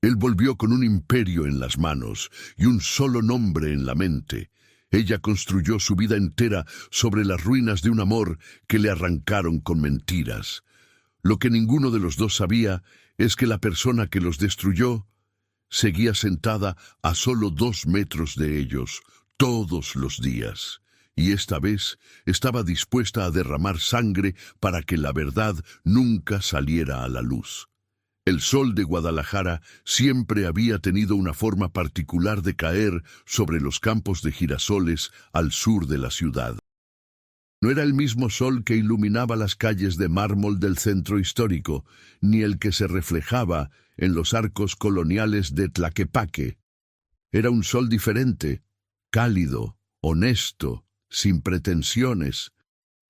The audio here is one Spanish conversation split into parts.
Él volvió con un imperio en las manos y un solo nombre en la mente. Ella construyó su vida entera sobre las ruinas de un amor que le arrancaron con mentiras. Lo que ninguno de los dos sabía es que la persona que los destruyó seguía sentada a solo 2 metros de ellos todos los días. Y esta vez estaba dispuesta a derramar sangre para que la verdad nunca saliera a la luz. El sol de Guadalajara siempre había tenido una forma particular de caer sobre los campos de girasoles al sur de la ciudad. No era el mismo sol que iluminaba las calles de mármol del centro histórico, ni el que se reflejaba en los arcos coloniales de Tlaquepaque. Era un sol diferente, cálido, honesto, sin pretensiones.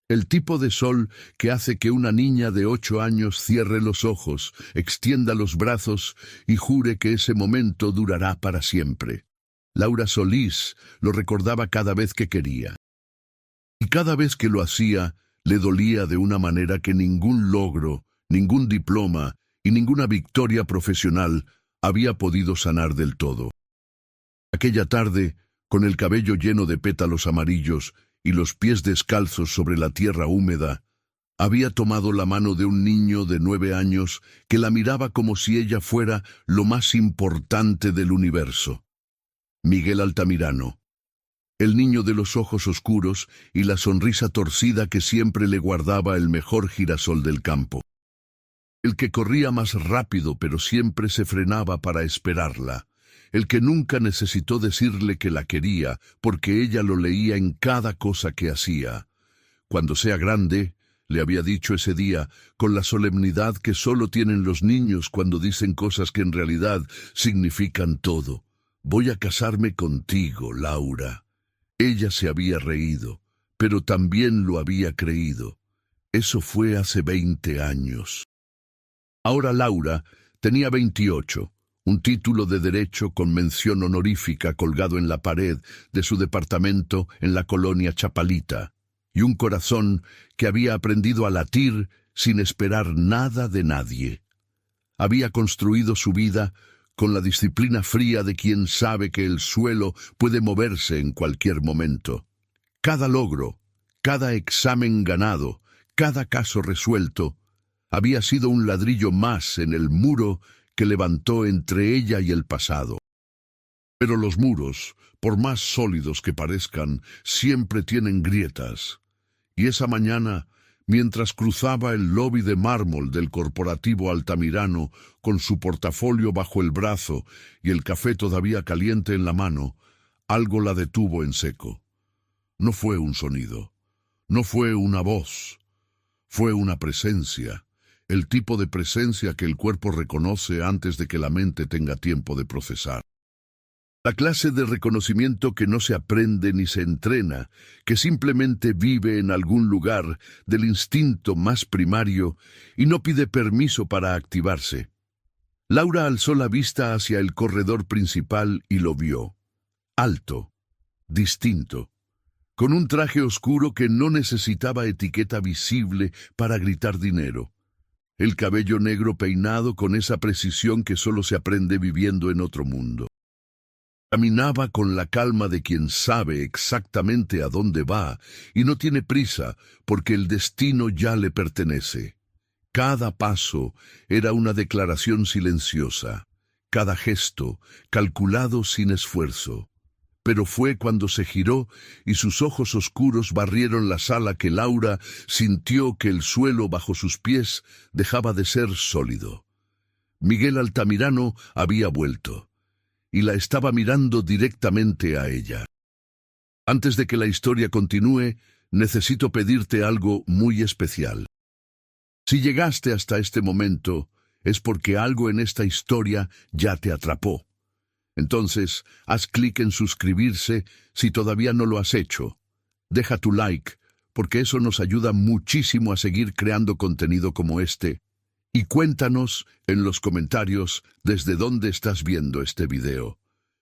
El tipo de sol que hace que una niña de 8 años cierre los ojos, extienda los brazos y jure que ese momento durará para siempre. Laura Solís lo recordaba cada vez que quería. Y cada vez que lo hacía, le dolía de una manera que ningún logro, ningún diploma y ninguna victoria profesional había podido sanar del todo. Aquella tarde, con el cabello lleno de pétalos amarillos y los pies descalzos sobre la tierra húmeda, había tomado la mano de un niño de 9 años que la miraba como si ella fuera lo más importante del universo. Miguel Altamirano. El niño de los ojos oscuros y la sonrisa torcida que siempre le guardaba el mejor girasol del campo. El que corría más rápido pero siempre se frenaba para esperarla. El que nunca necesitó decirle que la quería porque ella lo leía en cada cosa que hacía. Cuando sea grande, le había dicho ese día, con la solemnidad que solo tienen los niños cuando dicen cosas que en realidad significan todo. Voy a casarme contigo, Laura. Ella se había reído, pero también lo había creído. Eso fue hace 20 años. Ahora Laura tenía 28, un título de derecho con mención honorífica colgado en la pared de su departamento en la colonia Chapalita, y un corazón que había aprendido a latir sin esperar nada de nadie. Había construido su vida con la disciplina fría de quien sabe que el suelo puede moverse en cualquier momento. Cada logro, cada examen ganado, cada caso resuelto, había sido un ladrillo más en el muro que levantó entre ella y el pasado. Pero los muros, por más sólidos que parezcan, siempre tienen grietas. Y esa mañana, mientras cruzaba el lobby de mármol del corporativo Altamirano con su portafolio bajo el brazo y el café todavía caliente en la mano, algo la detuvo en seco. No fue un sonido, no fue una voz, fue una presencia, el tipo de presencia que el cuerpo reconoce antes de que la mente tenga tiempo de procesar. La clase de reconocimiento que no se aprende ni se entrena, que simplemente vive en algún lugar del instinto más primario y no pide permiso para activarse. Laura alzó la vista hacia el corredor principal y lo vio. Alto, distinto, con un traje oscuro que no necesitaba etiqueta visible para gritar dinero. El cabello negro peinado con esa precisión que solo se aprende viviendo en otro mundo. Caminaba con la calma de quien sabe exactamente a dónde va y no tiene prisa porque el destino ya le pertenece. Cada paso era una declaración silenciosa, cada gesto calculado sin esfuerzo. Pero fue cuando se giró y sus ojos oscuros barrieron la sala que Laura sintió que el suelo bajo sus pies dejaba de ser sólido. Miguel Altamirano había vuelto y la estaba mirando directamente a ella. Antes de que la historia continúe, necesito pedirte algo muy especial. Si llegaste hasta este momento, es porque algo en esta historia ya te atrapó. Entonces, haz clic en suscribirse si todavía no lo has hecho. Deja tu like, porque eso nos ayuda muchísimo a seguir creando contenido como este. Y cuéntanos en los comentarios desde dónde estás viendo este video.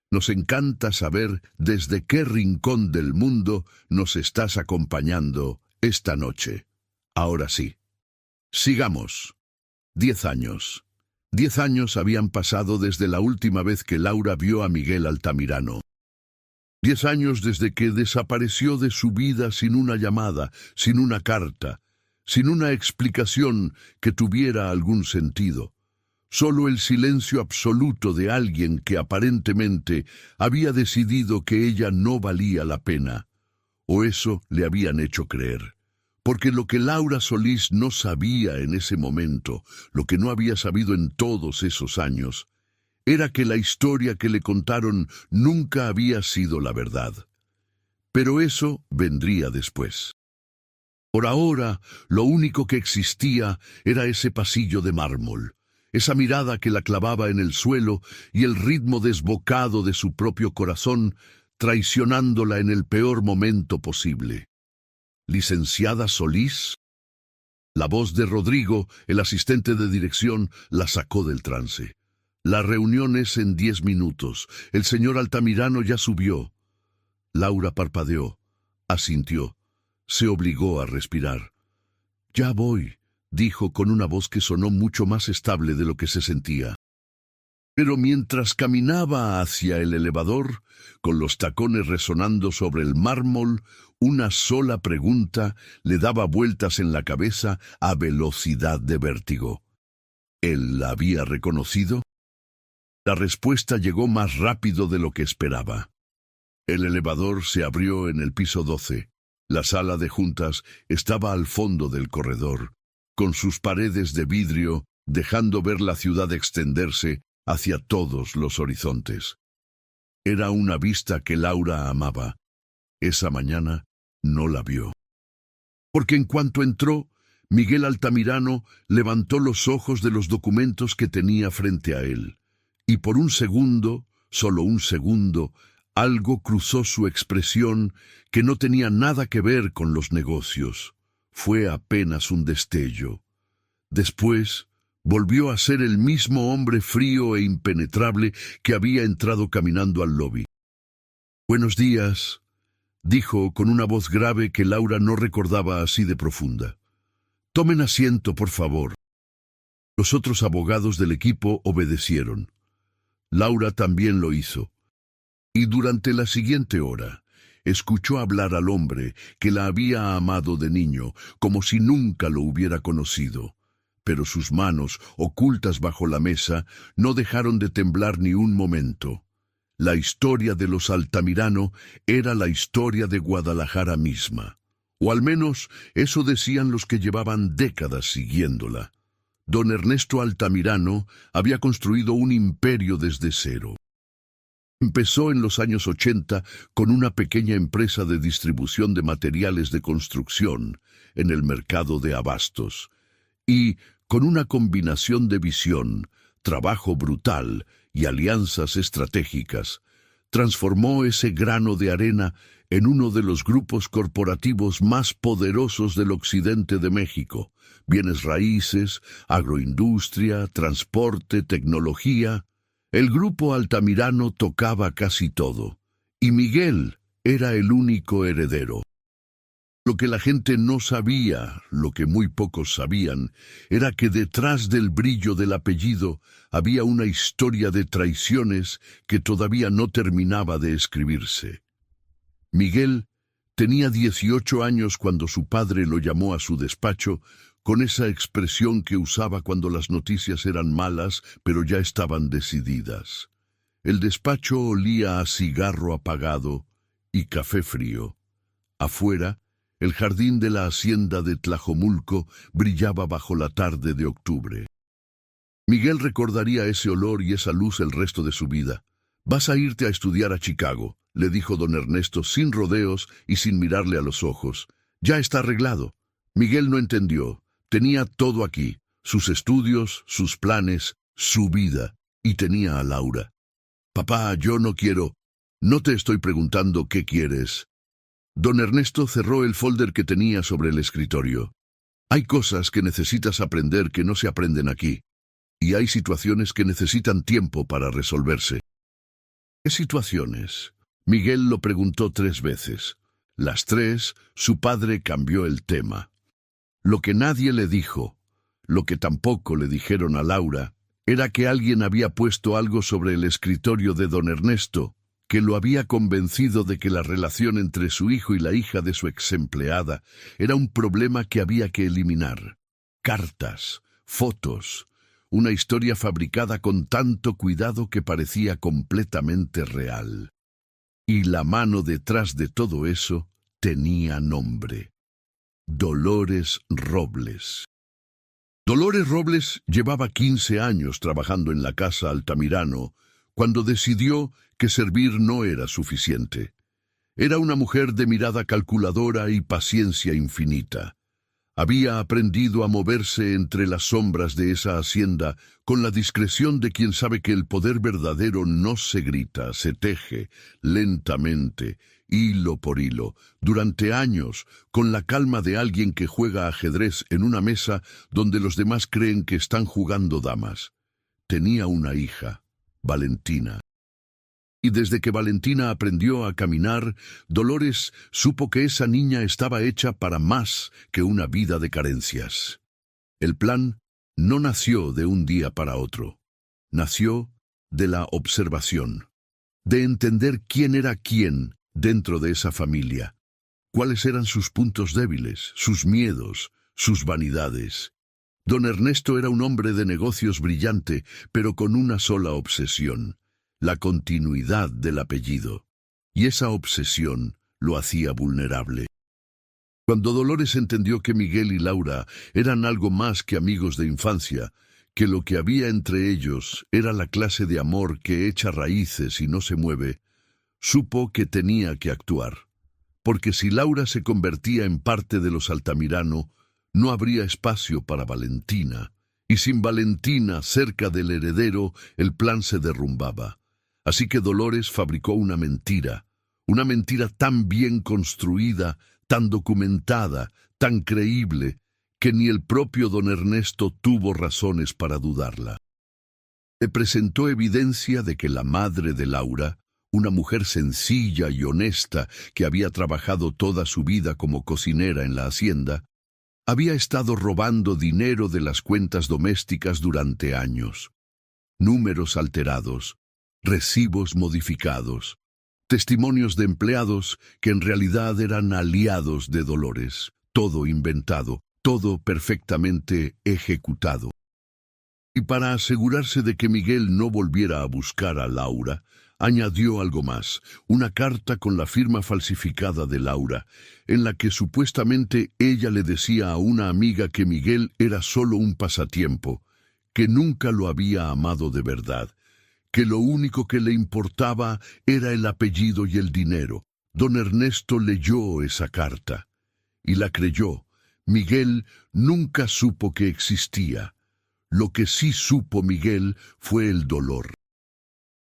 Nos encanta saber desde qué rincón del mundo nos estás acompañando esta noche. Ahora sí. Sigamos. 10 años. 10 años habían pasado desde la última vez que Laura vio a Miguel Altamirano. 10 años desde que desapareció de su vida sin una llamada, sin una carta, sin una explicación que tuviera algún sentido. Solo el silencio absoluto de alguien que aparentemente había decidido que ella no valía la pena. O eso le habían hecho creer. Porque lo que Laura Solís no sabía en ese momento, lo que no había sabido en todos esos años, era que la historia que le contaron nunca había sido la verdad. Pero eso vendría después. Por ahora, lo único que existía era ese pasillo de mármol, esa mirada que la clavaba en el suelo y el ritmo desbocado de su propio corazón, traicionándola en el peor momento posible. ¿Licenciada Solís? La voz de Rodrigo, el asistente de dirección, la sacó del trance. La reunión es en 10 minutos. El señor Altamirano ya subió. Laura parpadeó, asintió, se obligó a respirar. Ya voy, dijo con una voz que sonó mucho más estable de lo que se sentía. Pero mientras caminaba hacia el elevador, con los tacones resonando sobre el mármol, una sola pregunta le daba vueltas en la cabeza a velocidad de vértigo. ¿Él la había reconocido? La respuesta llegó más rápido de lo que esperaba. El elevador se abrió en el piso 12. La sala de juntas estaba al fondo del corredor, con sus paredes de vidrio, dejando ver la ciudad extenderse hacia todos los horizontes. Era una vista que Laura amaba. Esa mañana no la vio. Porque en cuanto entró, Miguel Altamirano levantó los ojos de los documentos que tenía frente a él, y por un segundo, solo un segundo, algo cruzó su expresión que no tenía nada que ver con los negocios. Fue apenas un destello. Después, volvió a ser el mismo hombre frío e impenetrable que había entrado caminando al lobby. «Buenos días», dijo con una voz grave que Laura no recordaba así de profunda. «Tomen asiento, por favor». Los otros abogados del equipo obedecieron. Laura también lo hizo. Y durante la siguiente hora, escuchó hablar al hombre que la había amado de niño, como si nunca lo hubiera conocido. Pero sus manos, ocultas bajo la mesa, no dejaron de temblar ni un momento. La historia de los Altamirano era la historia de Guadalajara misma. O al menos eso decían los que llevaban décadas siguiéndola. Don Ernesto Altamirano había construido un imperio desde cero. Empezó en los años 80 con una pequeña empresa de distribución de materiales de construcción en el mercado de abastos. Y, con una combinación de visión, trabajo brutal y alianzas estratégicas, transformó ese grano de arena en uno de los grupos corporativos más poderosos del occidente de México. Bienes raíces, agroindustria, transporte, tecnología. El grupo Altamirano tocaba casi todo, y Miguel era el único heredero. Lo que la gente no sabía, lo que muy pocos sabían, era que detrás del brillo del apellido había una historia de traiciones que todavía no terminaba de escribirse. Miguel tenía 18 años cuando su padre lo llamó a su despacho con esa expresión que usaba cuando las noticias eran malas, pero ya estaban decididas. El despacho olía a cigarro apagado y café frío. Afuera, el jardín de la hacienda de Tlajomulco brillaba bajo la tarde de octubre. Miguel recordaría ese olor y esa luz el resto de su vida. «Vas a irte a estudiar a Chicago», le dijo don Ernesto sin rodeos y sin mirarle a los ojos. «Ya está arreglado». Miguel no entendió. Tenía todo aquí, sus estudios, sus planes, su vida, y tenía a Laura. «Papá, yo no quiero». «No te estoy preguntando qué quieres». Don Ernesto cerró el folder que tenía sobre el escritorio. «Hay cosas que necesitas aprender que no se aprenden aquí, y hay situaciones que necesitan tiempo para resolverse». «¿Qué situaciones?». Miguel lo preguntó 3 veces. Las 3, su padre cambió el tema. Lo que nadie le dijo, lo que tampoco le dijeron a Laura, era que alguien había puesto algo sobre el escritorio de don Ernesto, que lo había convencido de que la relación entre su hijo y la hija de su exempleada era un problema que había que eliminar. Cartas, fotos, una historia fabricada con tanto cuidado que parecía completamente real. Y la mano detrás de todo eso tenía nombre: Dolores Robles. Dolores Robles llevaba 15 años trabajando en la casa Altamirano cuando decidió que servir no era suficiente. Era una mujer de mirada calculadora y paciencia infinita. Había aprendido a moverse entre las sombras de esa hacienda con la discreción de quien sabe que el poder verdadero no se grita, se teje lentamente, hilo por hilo, durante años, con la calma de alguien que juega ajedrez en una mesa donde los demás creen que están jugando damas. Tenía una hija, Valentina. Y desde que Valentina aprendió a caminar, Dolores supo que esa niña estaba hecha para más que una vida de carencias. El plan no nació de un día para otro. Nació de la observación, de entender quién era quién dentro de esa familia, cuáles eran sus puntos débiles, sus miedos, sus vanidades. Don Ernesto era un hombre de negocios brillante, pero con una sola obsesión: la continuidad del apellido, y esa obsesión lo hacía vulnerable. Cuando Dolores entendió que Miguel y Laura eran algo más que amigos de infancia, que lo que había entre ellos era la clase de amor que echa raíces y no se mueve, supo que tenía que actuar, porque si Laura se convertía en parte de los Altamirano, no habría espacio para Valentina, y sin Valentina cerca del heredero, el plan se derrumbaba. Así que Dolores fabricó una mentira tan bien construida, tan documentada, tan creíble, que ni el propio don Ernesto tuvo razones para dudarla. Le presentó evidencia de que la madre de Laura, una mujer sencilla y honesta que había trabajado toda su vida como cocinera en la hacienda, había estado robando dinero de las cuentas domésticas durante años. Números alterados, recibos modificados, testimonios de empleados que en realidad eran aliados de Dolores, todo inventado, todo perfectamente ejecutado. Y para asegurarse de que Miguel no volviera a buscar a Laura, añadió algo más: una carta con la firma falsificada de Laura, en la que supuestamente ella le decía a una amiga que Miguel era solo un pasatiempo, que nunca lo había amado de verdad, que lo único que le importaba era el apellido y el dinero. Don Ernesto leyó esa carta y la creyó. Miguel nunca supo que existía. Lo que sí supo Miguel fue el dolor.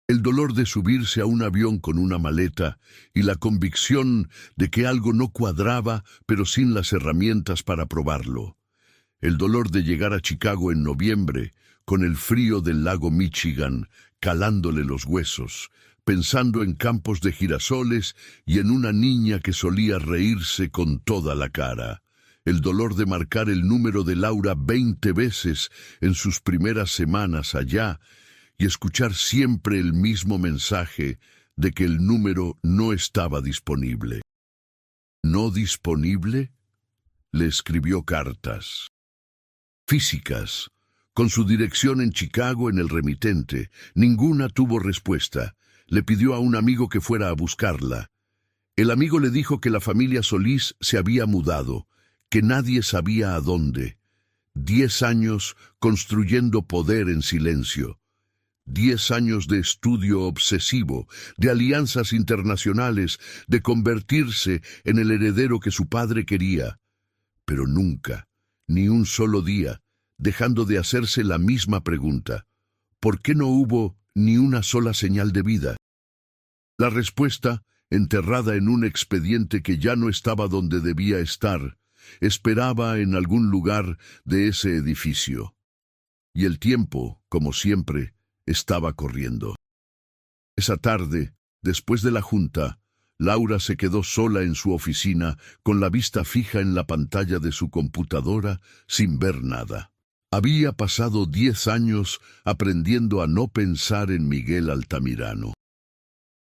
El dolor de subirse a un avión con una maleta y la convicción de que algo no cuadraba, pero sin las herramientas para probarlo. El dolor de llegar a Chicago en noviembre, con el frío del lago Michigan calándole los huesos, pensando en campos de girasoles y en una niña que solía reírse con toda la cara. El dolor de marcar el número de Laura 20 veces en sus primeras semanas allá y escuchar siempre el mismo mensaje de que el número no estaba disponible. ¿No disponible? Le escribió cartas físicas, con su dirección en Chicago en el remitente. Ninguna tuvo respuesta. Le pidió a un amigo que fuera a buscarla. El amigo le dijo que la familia Solís se había mudado, que nadie sabía a dónde. 10 años construyendo poder en silencio. 10 años de estudio obsesivo, de alianzas internacionales, de convertirse en el heredero que su padre quería. Pero nunca, ni un solo día, dejando de hacerse la misma pregunta: ¿por qué no hubo ni una sola señal de vida? La respuesta, enterrada en un expediente que ya no estaba donde debía estar, esperaba en algún lugar de ese edificio. Y el tiempo, como siempre, estaba corriendo. Esa tarde, después de la junta, Laura se quedó sola en su oficina, con la vista fija en la pantalla de su computadora, sin ver nada. Había pasado 10 años aprendiendo a no pensar en Miguel Altamirano.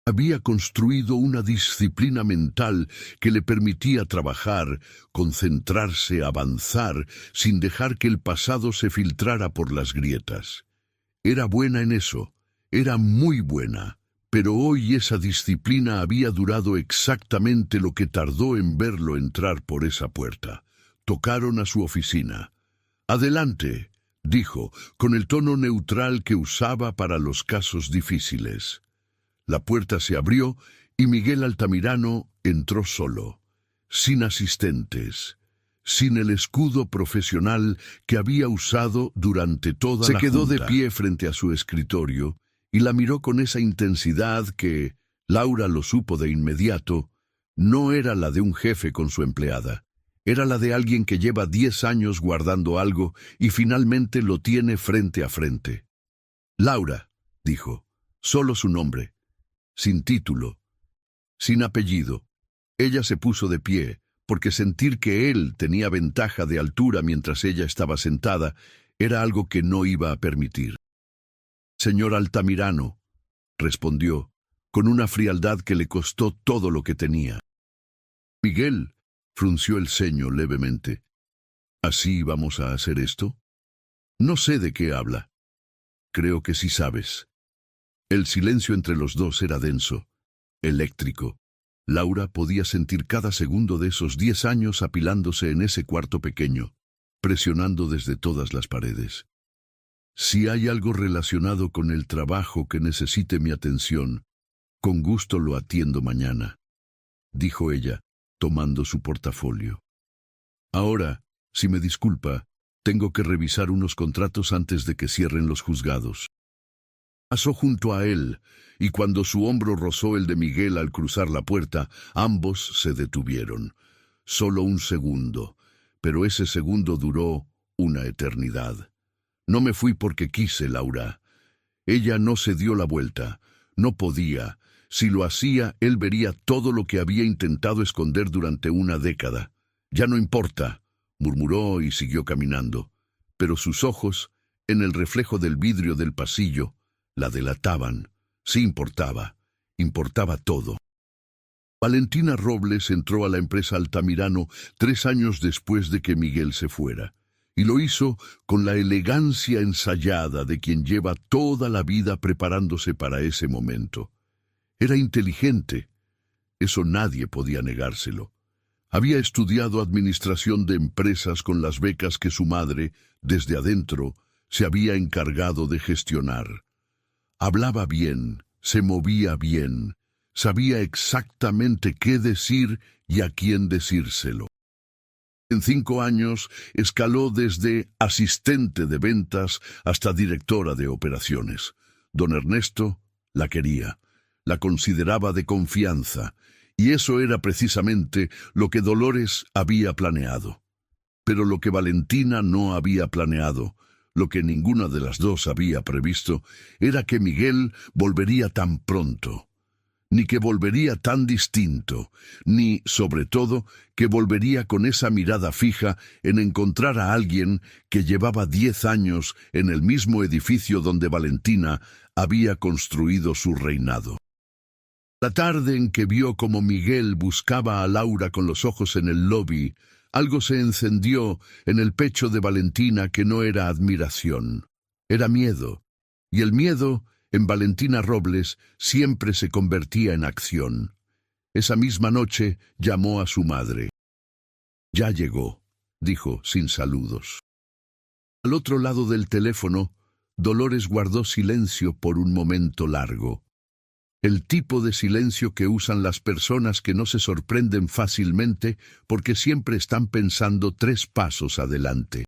Había construido una disciplina mental que le permitía trabajar, concentrarse, avanzar, sin dejar que el pasado se filtrara por las grietas. Era buena en eso, era muy buena, pero hoy esa disciplina había durado exactamente lo que tardó en verlo entrar por esa puerta. Tocaron a su oficina. «Adelante», dijo, con el tono neutral que usaba para los casos difíciles. La puerta se abrió y Miguel Altamirano entró solo, sin asistentes, sin el escudo profesional que había usado durante toda la junta. Se quedó de pie frente a su escritorio y la miró con esa intensidad que, Laura lo supo de inmediato, no era la de un jefe con su empleada. Era la de alguien que lleva 10 años guardando algo y finalmente lo tiene frente a frente. «Laura», dijo, solo su nombre, sin título, sin apellido. Ella se puso de pie, porque sentir que él tenía ventaja de altura mientras ella estaba sentada era algo que no iba a permitir. «Señor Altamirano», respondió, con una frialdad que le costó todo lo que tenía. Miguel frunció el ceño levemente. «¿Así vamos a hacer esto? No sé de qué habla». «Creo que sí sabes». El silencio entre los dos era denso, eléctrico. Laura podía sentir cada segundo de esos 10 años apilándose en ese cuarto pequeño, presionando desde todas las paredes. «Si hay algo relacionado con el trabajo que necesite mi atención, con gusto lo atiendo mañana», dijo ella, tomando su portafolio. «Ahora, si me disculpa, tengo que revisar unos contratos antes de que cierren los juzgados». Pasó junto a él, y cuando su hombro rozó el de Miguel al cruzar la puerta, ambos se detuvieron. Solo un segundo, pero ese segundo duró una eternidad. «No me fui porque quise, Laura». Ella no se dio la vuelta. No podía. Si lo hacía, él vería todo lo que había intentado esconder durante una década. «Ya no importa», murmuró y siguió caminando. Pero sus ojos, en el reflejo del vidrio del pasillo, la delataban. Sí importaba. Importaba todo. Valentina Robles entró a la empresa Altamirano 3 años después de que Miguel se fuera. Y lo hizo con la elegancia ensayada de quien lleva toda la vida preparándose para ese momento. Era inteligente. Eso nadie podía negárselo. Había estudiado administración de empresas con las becas que su madre, desde adentro, se había encargado de gestionar. Hablaba bien, se movía bien, sabía exactamente qué decir y a quién decírselo. En 5 años escaló desde asistente de ventas hasta directora de operaciones. Don Ernesto la quería, la consideraba de confianza, y eso era precisamente lo que Dolores había planeado. Pero lo que Valentina no había planeado, lo que ninguna de las dos había previsto, era que Miguel volvería tan pronto, ni que volvería tan distinto, ni, sobre todo, que volvería con esa mirada fija en encontrar a alguien que llevaba 10 años en el mismo edificio donde Valentina había construido su reinado. La tarde en que vio como Miguel buscaba a Laura con los ojos en el lobby, algo se encendió en el pecho de Valentina que no era admiración, era miedo, y el miedo, en Valentina Robles, siempre se convertía en acción. Esa misma noche llamó a su madre. «Ya llegó», dijo sin saludos. Al otro lado del teléfono, Dolores guardó silencio por un momento largo. El tipo de silencio que usan las personas que no se sorprenden fácilmente porque siempre están pensando 3 pasos adelante.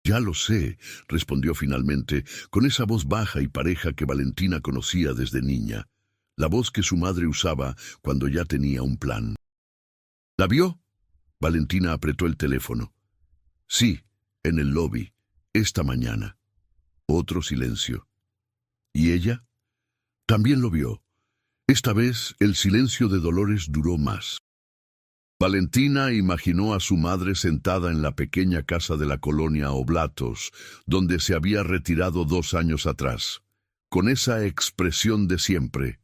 «Ya lo sé», respondió finalmente, con esa voz baja y pareja que Valentina conocía desde niña, la voz que su madre usaba cuando ya tenía un plan. «¿La vio?» Valentina apretó el teléfono. «Sí, en el lobby, esta mañana». Otro silencio. «¿Y ella?» También lo vio. Esta vez el silencio de Dolores duró más. Valentina imaginó a su madre sentada en la pequeña casa de la colonia Oblatos, donde se había retirado 2 años atrás, con esa expresión de siempre,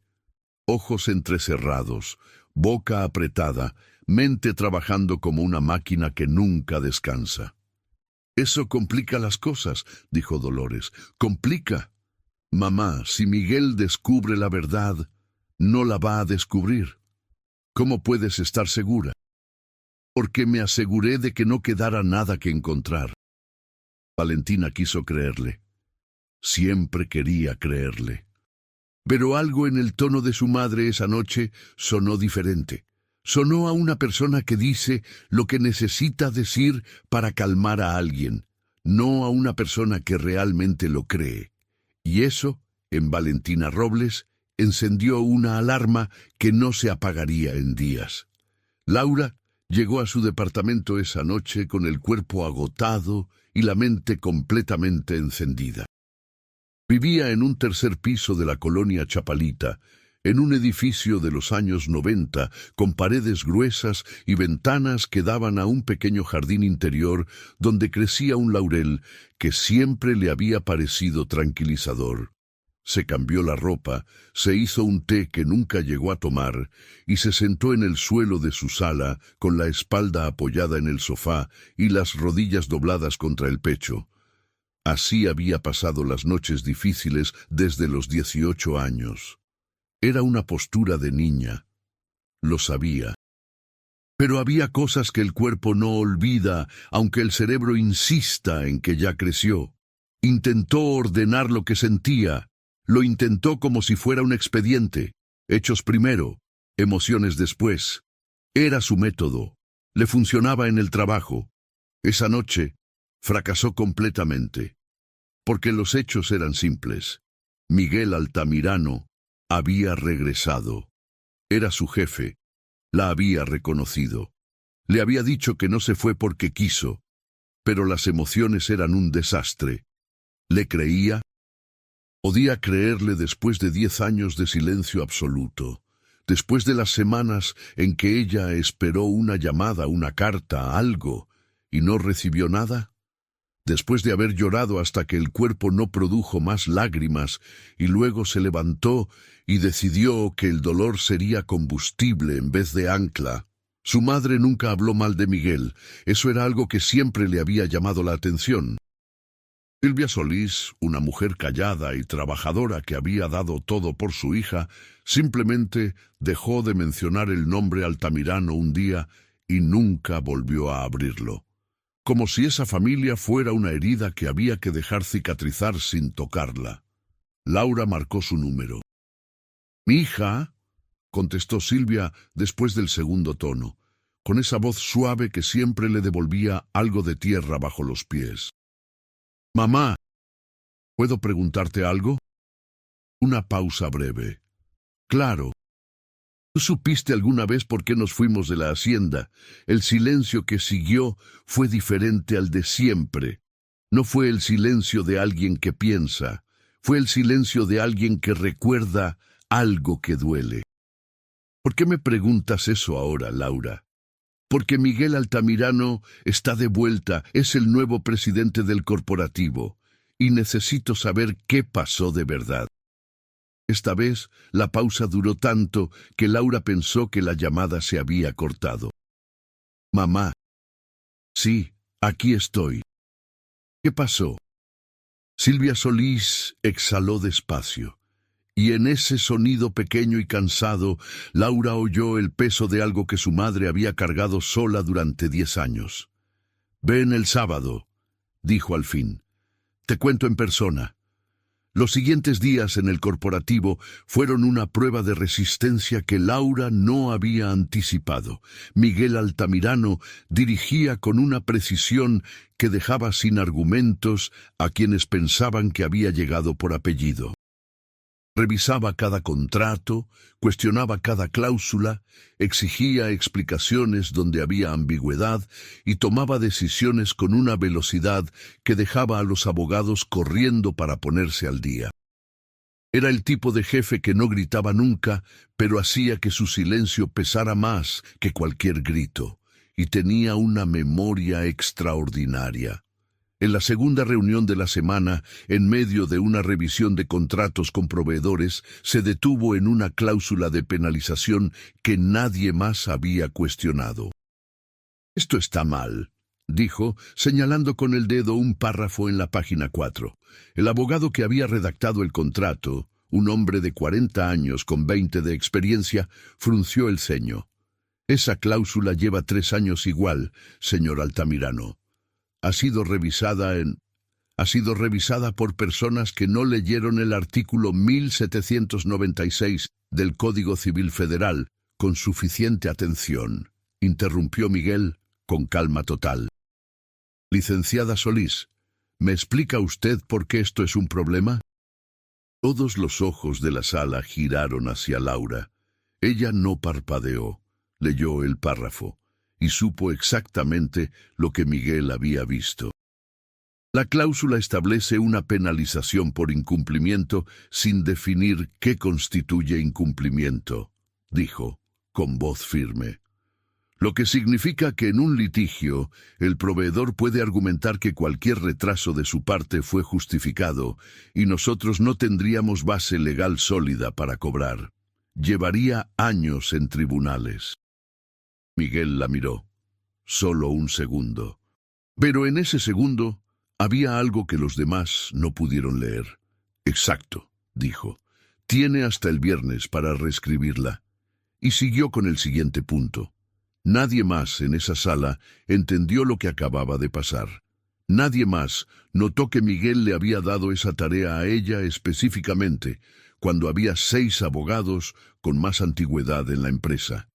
ojos entrecerrados, boca apretada, mente trabajando como una máquina que nunca descansa. «Eso complica las cosas», dijo Dolores. «Complica. Mamá, si Miguel descubre la verdad, no la va a descubrir. ¿Cómo puedes estar segura?» «Porque me aseguré de que no quedara nada que encontrar». Valentina quiso creerle. Siempre quería creerle. Pero algo en el tono de su madre esa noche sonó diferente. Sonó a una persona que dice lo que necesita decir para calmar a alguien, no a una persona que realmente lo cree. Y eso, en Valentina Robles, encendió una alarma que no se apagaría en días. Laura llegó a su departamento esa noche con el cuerpo agotado y la mente completamente encendida. Vivía en un tercer piso de la colonia Chapalita, en un edificio de los años 90, con paredes gruesas y ventanas que daban a un pequeño jardín interior donde crecía un laurel que siempre le había parecido tranquilizador. Se cambió la ropa, se hizo un té que nunca llegó a tomar y se sentó en el suelo de su sala con la espalda apoyada en el sofá y las rodillas dobladas contra el pecho. Así había pasado las noches difíciles desde los 18 años. Era una postura de niña. Lo sabía. Pero había cosas que el cuerpo no olvida, aunque el cerebro insista en que ya creció. Intentó ordenar lo que sentía. Lo intentó como si fuera un expediente. Hechos primero, emociones después. Era su método. Le funcionaba en el trabajo. Esa noche fracasó completamente. Porque los hechos eran simples. Miguel Altamirano había regresado. Era su jefe. La había reconocido. Le había dicho que no se fue porque quiso. Pero las emociones eran un desastre. ¿Le creía? Podía creerle después de 10 años de silencio absoluto. Después de las semanas en que ella esperó una llamada, una carta, algo, y no recibió nada. Después de haber llorado hasta que el cuerpo no produjo más lágrimas y luego se levantó y decidió que el dolor sería combustible en vez de ancla. Su madre nunca habló mal de Miguel, eso era algo que siempre le había llamado la atención. Silvia Solís, una mujer callada y trabajadora que había dado todo por su hija, simplemente dejó de mencionar el nombre Altamirano un día y nunca volvió a abrirlo. Como si esa familia fuera una herida que había que dejar cicatrizar sin tocarla. Laura marcó su número. «Mi hija», contestó Silvia después del segundo tono, con esa voz suave que siempre le devolvía algo de tierra bajo los pies. «Mamá, ¿puedo preguntarte algo?» Una pausa breve. «Claro. ¿Tú supiste alguna vez por qué nos fuimos de la hacienda? El silencio que siguió fue diferente al de siempre. No fue el silencio de alguien que piensa, fue el silencio de alguien que recuerda algo que duele». «¿Por qué me preguntas eso ahora, Laura?» «Porque Miguel Altamirano está de vuelta, es el nuevo presidente del corporativo, y necesito saber qué pasó de verdad». Esta vez, la pausa duró tanto que Laura pensó que la llamada se había cortado. «Mamá». «Sí, aquí estoy». «¿Qué pasó?» Silvia Solís exhaló despacio, y en ese sonido pequeño y cansado, Laura oyó el peso de algo que su madre había cargado sola durante 10 años. «Ven el sábado», dijo al fin. «Te cuento en persona». Los siguientes días en el corporativo fueron una prueba de resistencia que Laura no había anticipado. Miguel Altamirano dirigía con una precisión que dejaba sin argumentos a quienes pensaban que había llegado por apellido. Revisaba cada contrato, cuestionaba cada cláusula, exigía explicaciones donde había ambigüedad y tomaba decisiones con una velocidad que dejaba a los abogados corriendo para ponerse al día. Era el tipo de jefe que no gritaba nunca, pero hacía que su silencio pesara más que cualquier grito, y tenía una memoria extraordinaria. En la segunda reunión de la semana, en medio de una revisión de contratos con proveedores, se detuvo en una cláusula de penalización que nadie más había cuestionado. «Esto está mal», dijo, señalando con el dedo un párrafo en la página 4. El abogado que había redactado el contrato, un hombre de 40 años con 20 de experiencia, frunció el ceño. «Esa cláusula lleva 3 años igual, señor Altamirano. Ha sido revisada por personas que no leyeron el artículo 1796 del Código Civil Federal con suficiente atención», interrumpió Miguel con calma total. «Licenciada Solís, ¿me explica usted por qué esto es un problema?» Todos los ojos de la sala giraron hacia Laura. Ella no parpadeó, leyó el párrafo y supo exactamente lo que Miguel había visto. La cláusula establece una penalización por incumplimiento sin definir qué constituye incumplimiento, dijo, con voz firme. Lo que significa que en un litigio, el proveedor puede argumentar que cualquier retraso de su parte fue justificado y nosotros no tendríamos base legal sólida para cobrar. Llevaría años en tribunales. Miguel la miró. Solo un segundo. Pero en ese segundo había algo que los demás no pudieron leer. «Exacto», dijo. «Tiene hasta el viernes para reescribirla». Y siguió con el siguiente punto. Nadie más en esa sala entendió lo que acababa de pasar. Nadie más notó que Miguel le había dado esa tarea a ella específicamente, cuando había 6 abogados con más antigüedad en la empresa.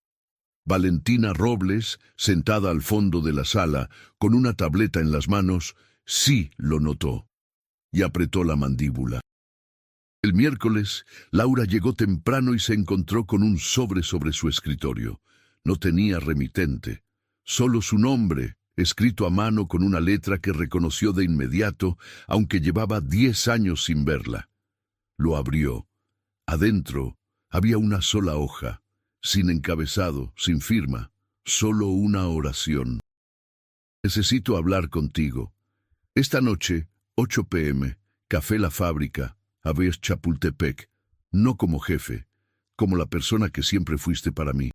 Valentina Robles, sentada al fondo de la sala, con una tableta en las manos, sí lo notó, y apretó la mandíbula. El miércoles, Laura llegó temprano y se encontró con un sobre su escritorio. No tenía remitente, solo su nombre, escrito a mano con una letra que reconoció de inmediato, aunque llevaba 10 años sin verla. Lo abrió. Adentro había una sola hoja, sin encabezado, sin firma, solo una oración. «Necesito hablar contigo. Esta noche, 8 p.m., Café La Fábrica, Aves Chapultepec, no como jefe, como la persona que siempre fuiste para mí».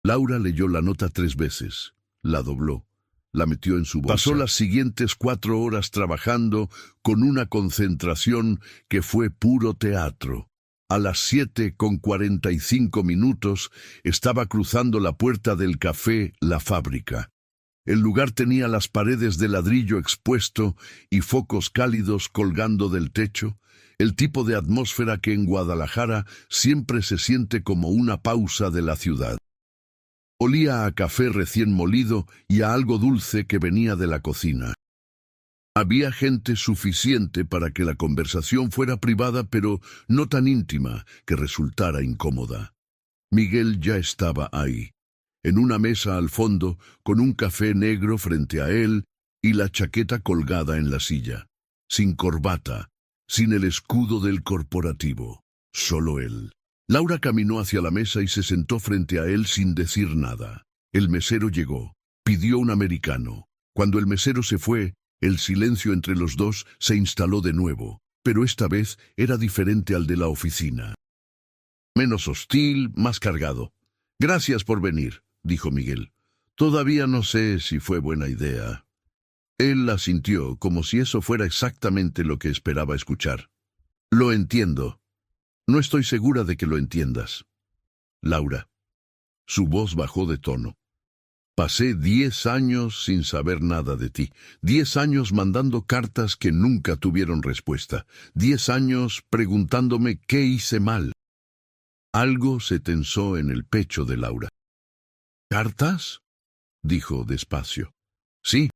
Laura leyó la nota 3 veces, la dobló, la metió en su bolsa. Pasó las siguientes 4 horas trabajando con una concentración que fue puro teatro. A las 7:45 estaba cruzando la puerta del Café La Fábrica. El lugar tenía las paredes de ladrillo expuesto y focos cálidos colgando del techo, el tipo de atmósfera que en Guadalajara siempre se siente como una pausa de la ciudad. Olía a café recién molido y a algo dulce que venía de la cocina. Había gente suficiente para que la conversación fuera privada, pero no tan íntima que resultara incómoda. Miguel ya estaba ahí, en una mesa al fondo, con un café negro frente a él y la chaqueta colgada en la silla, sin corbata, sin el escudo del corporativo, solo él. Laura caminó hacia la mesa y se sentó frente a él sin decir nada. El mesero llegó, pidió un americano. Cuando el mesero se fue, el silencio entre los dos se instaló de nuevo, pero esta vez era diferente al de la oficina. Menos hostil, más cargado. «Gracias por venir», dijo Miguel. «Todavía no sé si fue buena idea». Él asintió, como si eso fuera exactamente lo que esperaba escuchar. «Lo entiendo. No estoy segura de que lo entiendas». «Laura». Su voz bajó de tono. «Pasé 10 años sin saber nada de ti. 10 años mandando cartas que nunca tuvieron respuesta. 10 años preguntándome qué hice mal». Algo se tensó en el pecho de Laura. «¿Cartas?», dijo despacio. «Sí.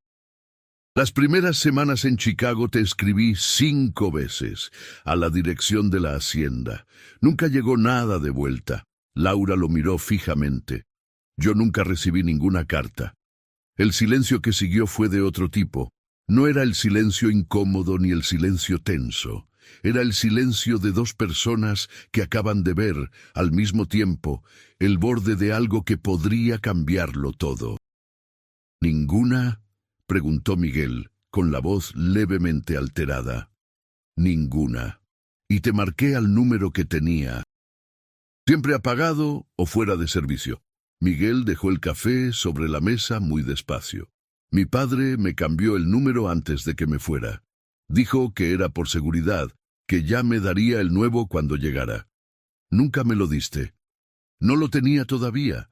Las primeras semanas en Chicago te escribí 5 veces a la dirección de la hacienda. Nunca llegó nada de vuelta». Laura lo miró fijamente. «Yo nunca recibí ninguna carta. El silencio que siguió fue de otro tipo. No era el silencio incómodo ni el silencio tenso. Era el silencio de dos personas que acaban de ver, al mismo tiempo, el borde de algo que podría cambiarlo todo. ¿Ninguna? Preguntó Miguel, con la voz levemente alterada. Ninguna. Y te marqué al número que tenía. Siempre apagado o fuera de servicio. Miguel dejó el café sobre la mesa muy despacio. Mi padre me cambió el número antes de que me fuera. Dijo que era por seguridad, que ya me daría el nuevo cuando llegara. Nunca me lo diste. No lo tenía todavía.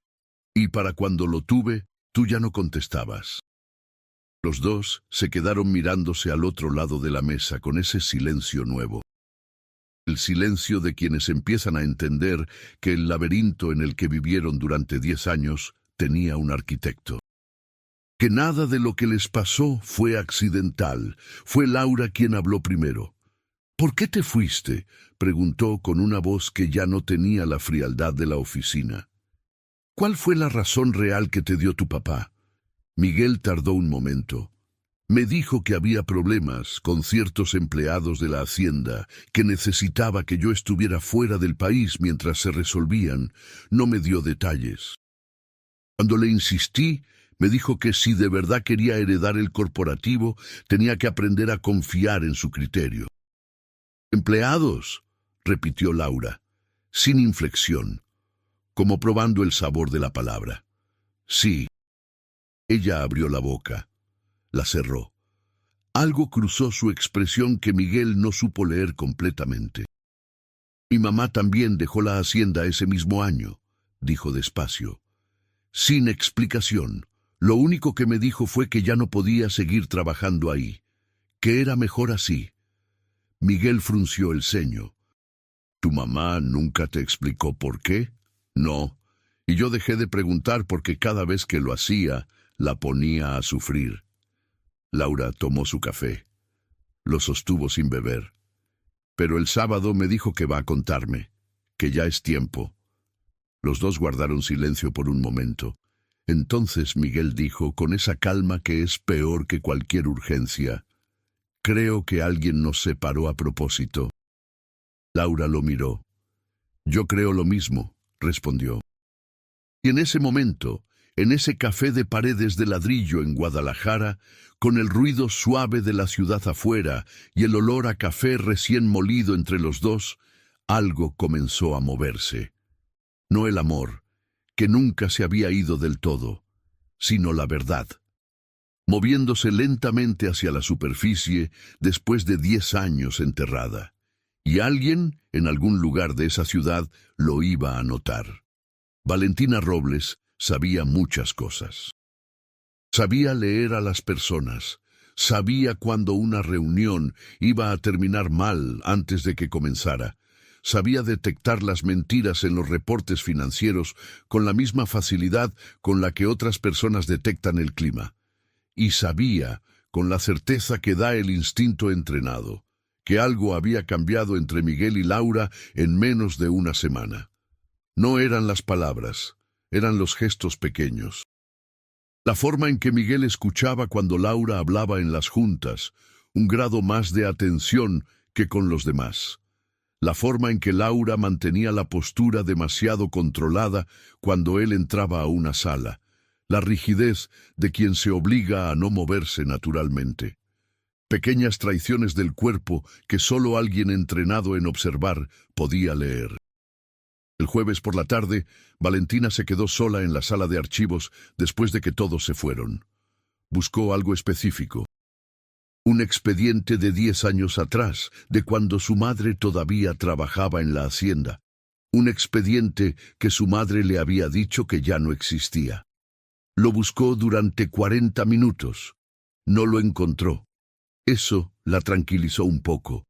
Y para cuando lo tuve, tú ya no contestabas. Los dos se quedaron mirándose al otro lado de la mesa con ese silencio nuevo. El silencio de quienes empiezan a entender que el laberinto en el que vivieron durante 10 años tenía un arquitecto. Que nada de lo que les pasó fue accidental. Fue Laura quien habló primero. ¿Por qué te fuiste?, preguntó con una voz que ya no tenía la frialdad de la oficina. ¿Cuál fue la razón real que te dio tu papá? Miguel tardó un momento. Me dijo que había problemas con ciertos empleados de la hacienda, que necesitaba que yo estuviera fuera del país mientras se resolvían. No me dio detalles. Cuando le insistí, me dijo que si de verdad quería heredar el corporativo, tenía que aprender a confiar en su criterio. «¿Empleados?», repitió Laura, sin inflexión, como probando el sabor de la palabra. «Sí». Ella abrió la boca. La cerró. Algo cruzó su expresión que Miguel no supo leer completamente. «Mi mamá también dejó la hacienda ese mismo año», dijo despacio. Sin explicación. Lo único que me dijo fue que ya no podía seguir trabajando ahí, que era mejor así. Miguel frunció el ceño. ¿Tu mamá nunca te explicó por qué? No, y yo dejé de preguntar porque cada vez que lo hacía, la ponía a sufrir. Laura tomó su café. Lo sostuvo sin beber. Pero el sábado me dijo que va a contarme, que ya es tiempo. Los dos guardaron silencio por un momento. Entonces Miguel dijo, con esa calma que es peor que cualquier urgencia: «Creo que alguien nos separó a propósito». Laura lo miró. «Yo creo lo mismo», respondió. Y en ese momento, en ese café de paredes de ladrillo en Guadalajara, con el ruido suave de la ciudad afuera y el olor a café recién molido entre los dos, algo comenzó a moverse. No el amor, que nunca se había ido del todo, sino la verdad, moviéndose lentamente hacia la superficie después de 10 años enterrada. Y alguien, en algún lugar de esa ciudad, lo iba a notar. Valentina Robles sabía muchas cosas. Sabía leer a las personas, sabía cuando una reunión iba a terminar mal antes de que comenzara. Sabía detectar las mentiras en los reportes financieros con la misma facilidad con la que otras personas detectan el clima. Y sabía, con la certeza que da el instinto entrenado, que algo había cambiado entre Miguel y Laura en menos de una semana. No eran las palabras, eran los gestos pequeños. La forma en que Miguel escuchaba cuando Laura hablaba en las juntas, un grado más de atención que con los demás. La forma en que Laura mantenía la postura demasiado controlada cuando él entraba a una sala, la rigidez de quien se obliga a no moverse naturalmente. Pequeñas traiciones del cuerpo que solo alguien entrenado en observar podía leer. El jueves por la tarde, Valentina se quedó sola en la sala de archivos después de que todos se fueron. Buscó algo específico. Un expediente de 10 años atrás, de cuando su madre todavía trabajaba en la hacienda. Un expediente que su madre le había dicho que ya no existía. Lo buscó durante 40 minutos. No lo encontró. Eso la tranquilizó un poco.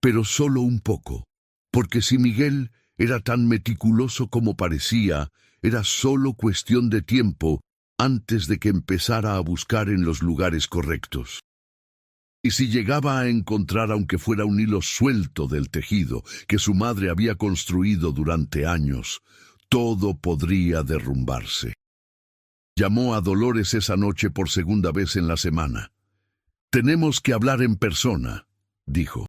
Pero solo un poco. Porque si Miguel era tan meticuloso como parecía, era solo cuestión de tiempo antes de que empezara a buscar en los lugares correctos. Y si llegaba a encontrar, aunque fuera un hilo suelto del tejido que su madre había construido durante años, todo podría derrumbarse. Llamó a Dolores esa noche por segunda vez en la semana. «Tenemos que hablar en persona», dijo.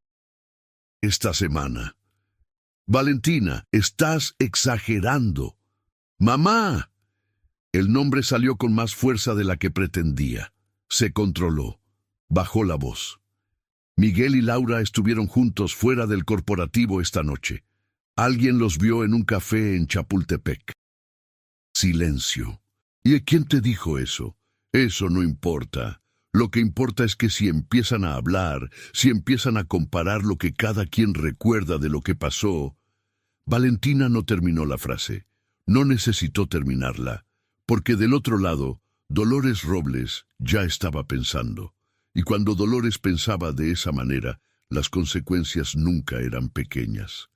esta semana. Valentina, estás exagerando. ¡Mamá! El nombre salió con más fuerza de la que pretendía. Se controló. Bajó la voz. Miguel y Laura estuvieron juntos fuera del corporativo esta noche. Alguien los vio en un café en Chapultepec. Silencio. ¿Y quién te dijo eso? Eso no importa. Lo que importa es que si empiezan a hablar, si empiezan a comparar lo que cada quien recuerda de lo que pasó... Valentina no terminó la frase. No necesitó terminarla, porque del otro lado, Dolores Robles ya estaba pensando. Y cuando Dolores pensaba de esa manera, las consecuencias nunca eran pequeñas.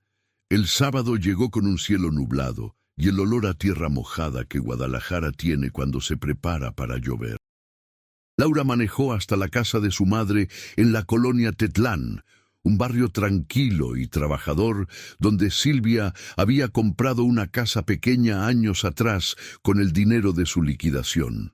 El sábado llegó con un cielo nublado y el olor a tierra mojada que Guadalajara tiene cuando se prepara para llover. Laura manejó hasta la casa de su madre en la colonia Tetlán, un barrio tranquilo y trabajador donde Silvia había comprado una casa pequeña años atrás con el dinero de su liquidación.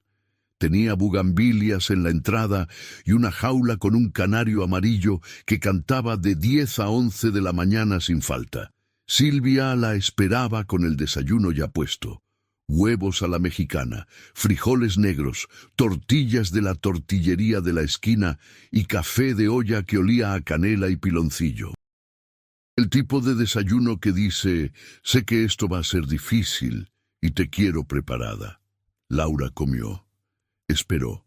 Tenía bugambilias en la entrada y una jaula con un canario amarillo que cantaba de 10 a 11 de la mañana sin falta. Silvia la esperaba con el desayuno ya puesto. Huevos a la mexicana, frijoles negros, tortillas de la tortillería de la esquina y café de olla que olía a canela y piloncillo. El tipo de desayuno que dice, sé que esto va a ser difícil y te quiero preparada. Laura comió. Esperó.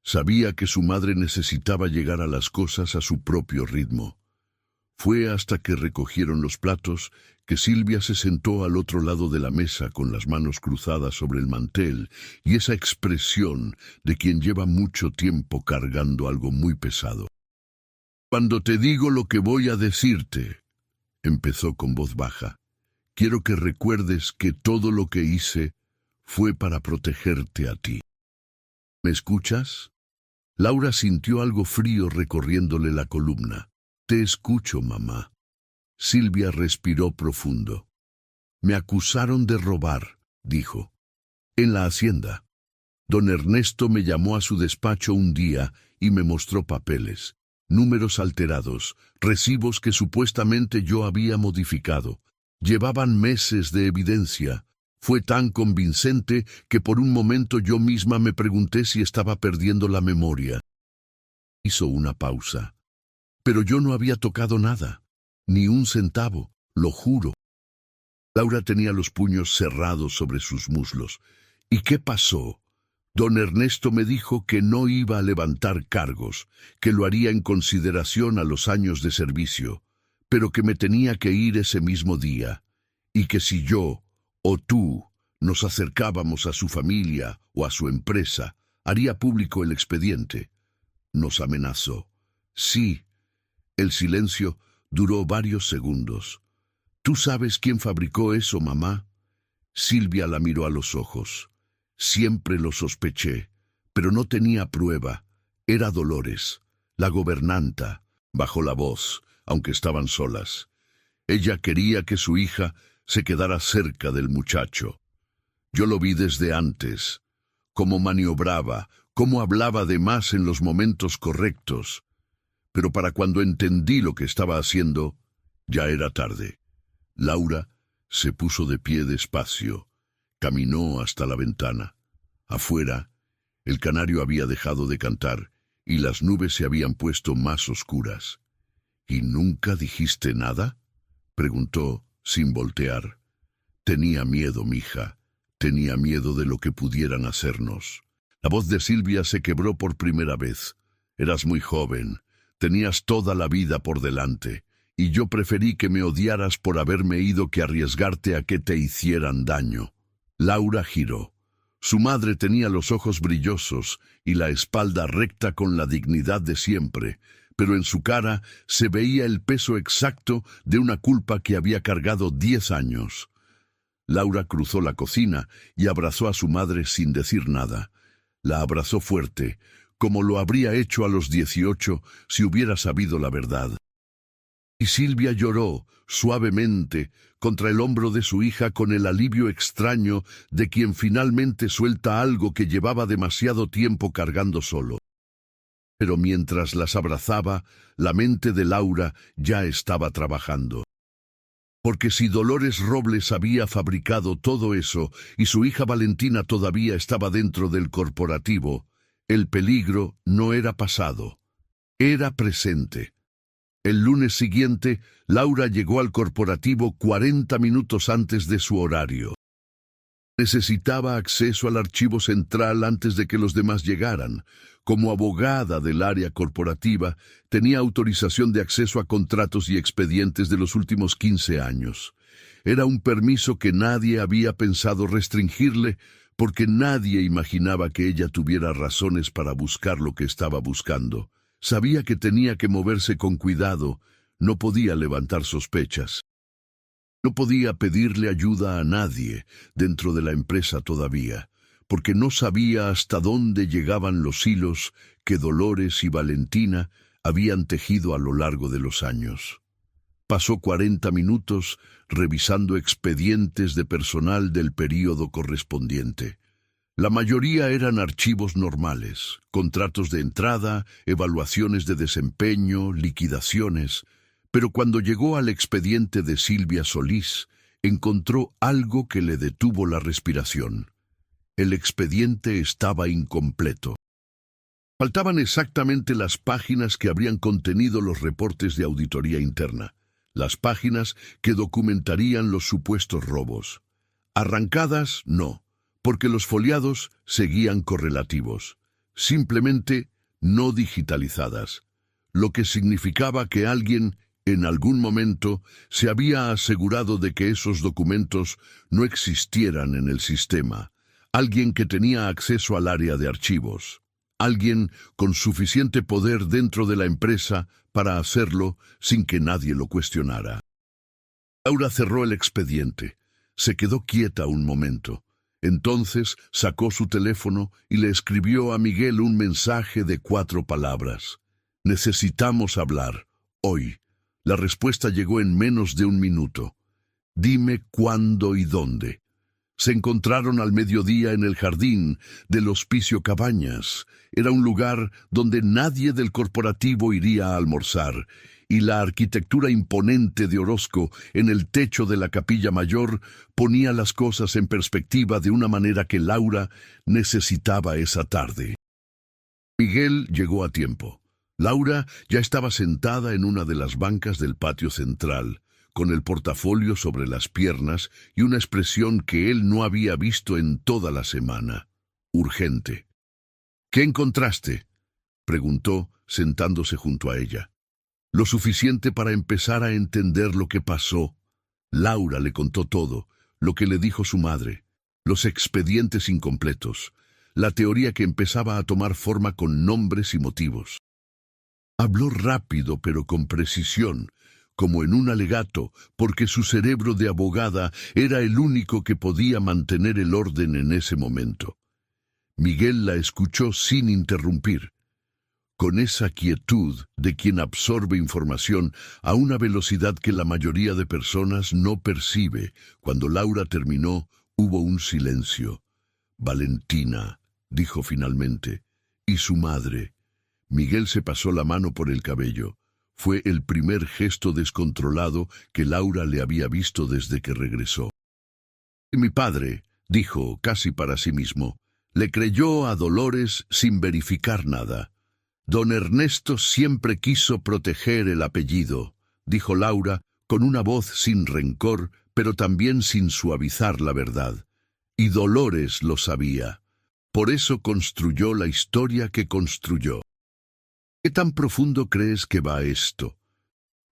Sabía que su madre necesitaba llegar a las cosas a su propio ritmo. Fue hasta que recogieron los platos que Silvia se sentó al otro lado de la mesa con las manos cruzadas sobre el mantel y esa expresión de quien lleva mucho tiempo cargando algo muy pesado. Cuando te digo lo que voy a decirte, empezó con voz baja, quiero que recuerdes que todo lo que hice fue para protegerte a ti. ¿Me escuchas? Laura sintió algo frío recorriéndole la columna. Te escucho, mamá. Silvia respiró profundo. Me acusaron de robar, dijo. En la hacienda. Don Ernesto me llamó a su despacho un día y me mostró papeles, números alterados, recibos que supuestamente yo había modificado. Llevaban meses de evidencia. Fue tan convincente que por un momento yo misma me pregunté si estaba perdiendo la memoria. Hizo una pausa. Pero yo no había tocado nada, ni un centavo, lo juro. Laura tenía los puños cerrados sobre sus muslos. ¿Y qué pasó? Don Ernesto me dijo que no iba a levantar cargos, que lo haría en consideración a los años de servicio, pero que me tenía que ir ese mismo día, y que si yo o tú nos acercábamos a su familia o a su empresa, haría público el expediente. Nos amenazó. Sí. El silencio duró varios segundos. ¿Tú sabes quién fabricó eso, mamá? Silvia la miró a los ojos. Siempre lo sospeché, pero no tenía prueba. Era Dolores, la gobernanta. Bajó la voz, aunque estaban solas. Ella quería que su hija se quedara cerca del muchacho. Yo lo vi desde antes, cómo maniobraba, cómo hablaba de más en los momentos correctos. Pero para cuando entendí lo que estaba haciendo, ya era tarde. Laura se puso de pie despacio, caminó hasta la ventana. Afuera, el canario había dejado de cantar y las nubes se habían puesto más oscuras. ¿Y nunca dijiste nada?, preguntó, sin voltear. Tenía miedo, mija, tenía miedo de lo que pudieran hacernos. La voz de Silvia se quebró por primera vez. Eras muy joven. Tenías toda la vida por delante, y yo preferí que me odiaras por haberme ido que arriesgarte a que te hicieran daño. Laura giró. Su madre tenía los ojos brillosos y la espalda recta con la dignidad de siempre, pero en su cara se veía el peso exacto de una culpa que había cargado 10 años. Laura cruzó la cocina y abrazó a su madre sin decir nada. La abrazó fuerte, como lo habría hecho a los 18 si hubiera sabido la verdad. Y Silvia lloró, suavemente, contra el hombro de su hija con el alivio extraño de quien finalmente suelta algo que llevaba demasiado tiempo cargando solo. Pero mientras las abrazaba, la mente de Laura ya estaba trabajando. Porque si Dolores Robles había fabricado todo eso y su hija Valentina todavía estaba dentro del corporativo, el peligro no era pasado, era presente. El lunes siguiente, Laura llegó al corporativo 40 minutos antes de su horario. Necesitaba acceso al archivo central antes de que los demás llegaran. Como abogada del área corporativa, tenía autorización de acceso a contratos y expedientes de los últimos 15 años. Era un permiso que nadie había pensado restringirle, porque nadie imaginaba que ella tuviera razones para buscar lo que estaba buscando. Sabía que tenía que moverse con cuidado, no podía levantar sospechas. No podía pedirle ayuda a nadie dentro de la empresa todavía, porque no sabía hasta dónde llegaban los hilos que Dolores y Valentina habían tejido a lo largo de los años. Pasó 40 minutos revisando expedientes de personal del período correspondiente. La mayoría eran archivos normales, contratos de entrada, evaluaciones de desempeño, liquidaciones. Pero cuando llegó al expediente de Silvia Solís, encontró algo que le detuvo la respiración. El expediente estaba incompleto. Faltaban exactamente las páginas que habrían contenido los reportes de auditoría interna, las páginas que documentarían los supuestos robos. Arrancadas, no, porque los foliados seguían correlativos, simplemente no digitalizadas, lo que significaba que alguien en algún momento se había asegurado de que esos documentos no existieran en el sistema. Alguien que tenía acceso al área de archivos. Alguien con suficiente poder dentro de la empresa para hacerlo sin que nadie lo cuestionara. Laura cerró el expediente. Se quedó quieta un momento. Entonces sacó su teléfono y le escribió a Miguel un mensaje de 4 palabras. Necesitamos hablar, hoy. La respuesta llegó en menos de un minuto. Dime cuándo y dónde. Se encontraron al mediodía en el jardín del Hospicio Cabañas. Era un lugar donde nadie del corporativo iría a almorzar, y la arquitectura imponente de Orozco en el techo de la capilla mayor ponía las cosas en perspectiva de una manera que Laura necesitaba esa tarde. Miguel llegó a tiempo. Laura ya estaba sentada en una de las bancas del patio central, con el portafolio sobre las piernas y una expresión que él no había visto en toda la semana. Urgente. ¿Qué encontraste?, preguntó, sentándose junto a ella. Lo suficiente para empezar a entender lo que pasó. Laura le contó todo, lo que le dijo su madre, los expedientes incompletos, la teoría que empezaba a tomar forma con nombres y motivos. Habló rápido pero con precisión, como en un alegato, porque su cerebro de abogada era el único que podía mantener el orden en ese momento. Miguel la escuchó sin interrumpir, con esa quietud de quien absorbe información a una velocidad que la mayoría de personas no percibe. Cuando Laura terminó, hubo un silencio. Valentina, dijo finalmente, y su madre. Miguel se pasó la mano por el cabello. Fue el primer gesto descontrolado que Laura le había visto desde que regresó. Mi padre, dijo casi para sí mismo, le creyó a Dolores sin verificar nada. Don Ernesto siempre quiso proteger el apellido, dijo Laura, con una voz sin rencor, pero también sin suavizar la verdad. Y Dolores lo sabía. Por eso construyó la historia que construyó. ¿Qué tan profundo crees que va esto?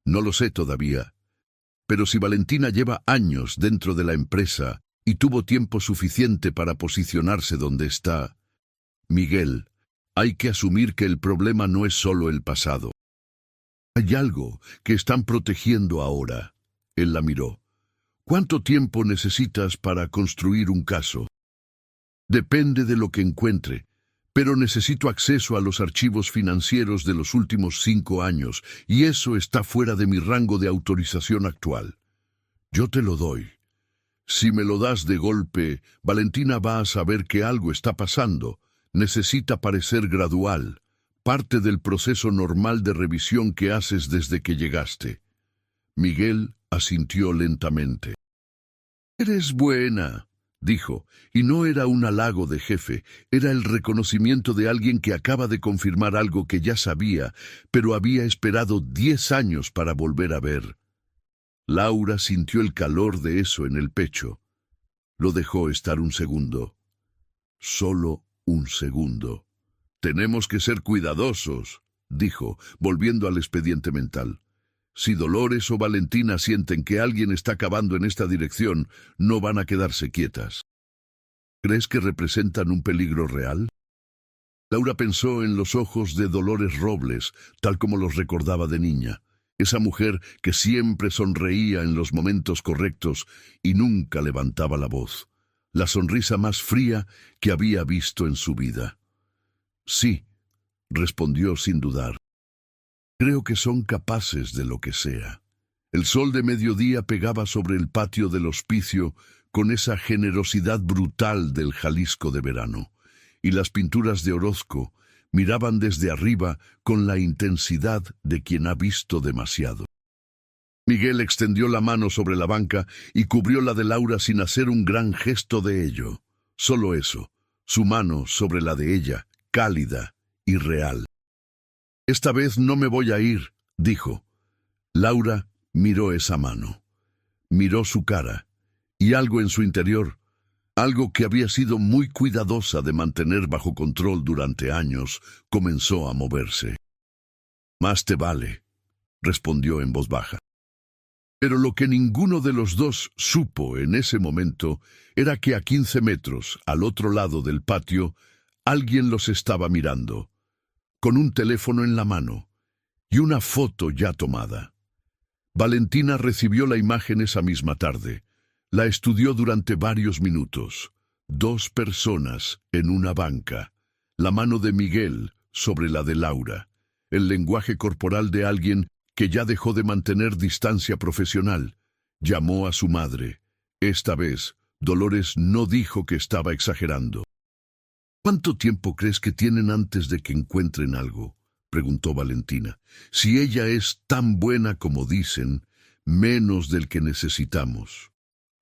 No lo sé todavía. Pero si Valentina lleva años dentro de la empresa y tuvo tiempo suficiente para posicionarse donde está, Miguel, hay que asumir que el problema no es solo el pasado. Hay algo que están protegiendo ahora. Él la miró. ¿Cuánto tiempo necesitas para construir un caso? Depende de lo que encuentre. Pero necesito acceso a los archivos financieros de los últimos 5 años, y eso está fuera de mi rango de autorización actual. Yo te lo doy. Si me lo das de golpe, Valentina va a saber que algo está pasando. Necesita parecer gradual, parte del proceso normal de revisión que haces desde que llegaste. Miguel asintió lentamente. Eres buena, dijo, y no era un halago de jefe, era el reconocimiento de alguien que acaba de confirmar algo que ya sabía, pero había esperado 10 años para volver a ver. Laura sintió el calor de eso en el pecho. Lo dejó estar un segundo. Solo un segundo. Tenemos que ser cuidadosos, dijo, volviendo al expediente mental. Si Dolores o Valentina sienten que alguien está cavando en esta dirección, no van a quedarse quietas. ¿Crees que representan un peligro real? Laura pensó en los ojos de Dolores Robles, tal como los recordaba de niña. Esa mujer que siempre sonreía en los momentos correctos y nunca levantaba la voz. La sonrisa más fría que había visto en su vida. Sí, respondió sin dudar. Creo que son capaces de lo que sea. El sol de mediodía pegaba sobre el patio del hospicio con esa generosidad brutal del Jalisco de verano, y las pinturas de Orozco miraban desde arriba con la intensidad de quien ha visto demasiado. Miguel extendió la mano sobre la banca y cubrió la de Laura sin hacer un gran gesto de ello. Solo eso, su mano sobre la de ella, cálida y real. Esta vez no me voy a ir, dijo. Laura miró esa mano. Miró su cara, y algo en su interior, algo que había sido muy cuidadosa de mantener bajo control durante años, comenzó a moverse. Más te vale, respondió en voz baja. Pero lo que ninguno de los dos supo en ese momento era que a 15 metros, al otro lado del patio, alguien los estaba mirando, con un teléfono en la mano y una foto ya tomada. Valentina recibió la imagen esa misma tarde. La estudió durante varios minutos. 2 personas en una banca. La mano de Miguel sobre la de Laura. El lenguaje corporal de alguien que ya dejó de mantener distancia profesional. Llamó a su madre. Esta vez, Dolores no dijo que estaba exagerando. ¿Cuánto tiempo crees que tienen antes de que encuentren algo?, preguntó Valentina. Si ella es tan buena como dicen, menos del que necesitamos.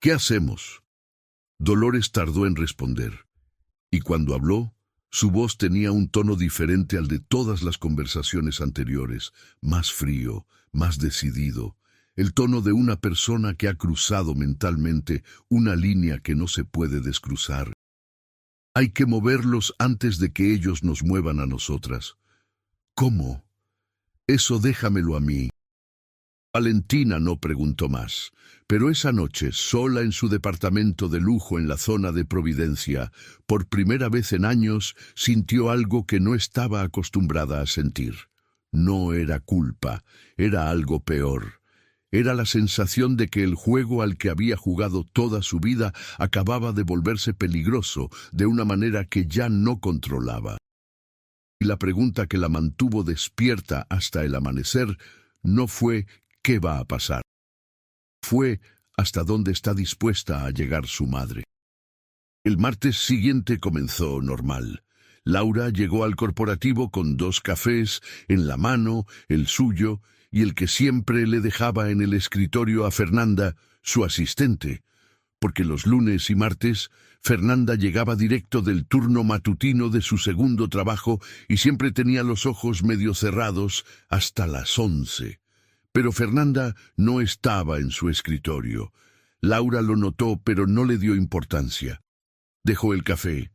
¿Qué hacemos? Dolores tardó en responder, y cuando habló, su voz tenía un tono diferente al de todas las conversaciones anteriores, más frío, más decidido, el tono de una persona que ha cruzado mentalmente una línea que no se puede descruzar. Hay que moverlos antes de que ellos nos muevan a nosotras. ¿Cómo? Eso déjamelo a mí. Valentina no preguntó más, pero esa noche, sola en su departamento de lujo en la zona de Providencia, por primera vez en años, sintió algo que no estaba acostumbrada a sentir. No era culpa, era algo peor. Era la sensación de que el juego al que había jugado toda su vida acababa de volverse peligroso de una manera que ya no controlaba. Y la pregunta que la mantuvo despierta hasta el amanecer no fue ¿qué va a pasar? Fue hasta dónde está dispuesta a llegar su madre. El martes siguiente comenzó normal. Laura llegó al corporativo con 2 cafés en la mano, el suyo y el que siempre le dejaba en el escritorio a Fernanda, su asistente, porque los lunes y martes Fernanda llegaba directo del turno matutino de su segundo trabajo y siempre tenía los ojos medio cerrados hasta las 11. Pero Fernanda no estaba en su escritorio. Laura lo notó, pero no le dio importancia. Dejó el café,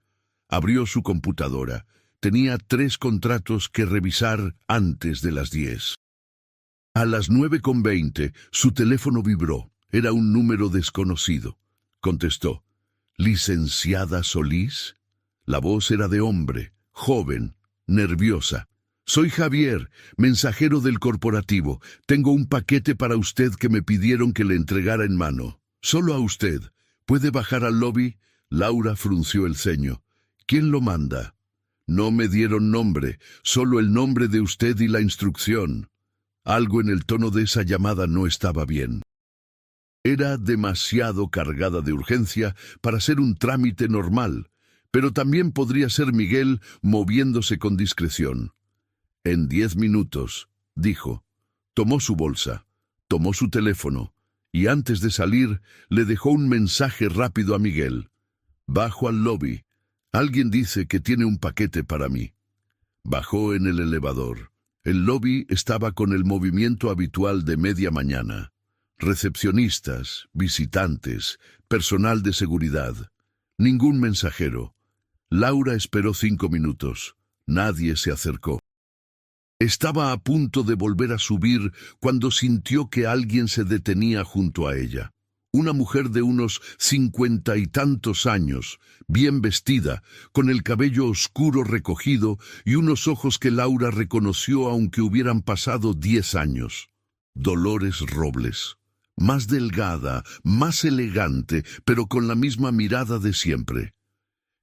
abrió su computadora. Tenía 3 contratos que revisar antes de las 10. A las 9:20, su teléfono vibró. Era un número desconocido. Contestó. ¿Licenciada Solís? La voz era de hombre, joven, nerviosa. Soy Javier, mensajero del corporativo. Tengo un paquete para usted que me pidieron que le entregara en mano. Solo a usted. ¿Puede bajar al lobby? Laura frunció el ceño. ¿Quién lo manda? No me dieron nombre, solo el nombre de usted y la instrucción. Algo en el tono de esa llamada no estaba bien. Era demasiado cargada de urgencia para ser un trámite normal, pero también podría ser Miguel moviéndose con discreción. En 10 minutos, dijo. Tomó su bolsa, tomó su teléfono, y antes de salir, le dejó un mensaje rápido a Miguel. Bajo al lobby. Alguien dice que tiene un paquete para mí. Bajó en el elevador. El lobby estaba con el movimiento habitual de media mañana. Recepcionistas, visitantes, personal de seguridad. Ningún mensajero. Laura esperó 5 minutos. Nadie se acercó. Estaba a punto de volver a subir cuando sintió que alguien se detenía junto a ella. Una mujer de unos 50 y tantos años, bien vestida, con el cabello oscuro recogido y unos ojos que Laura reconoció aunque hubieran pasado 10 años. Dolores Robles. Más delgada, más elegante, pero con la misma mirada de siempre.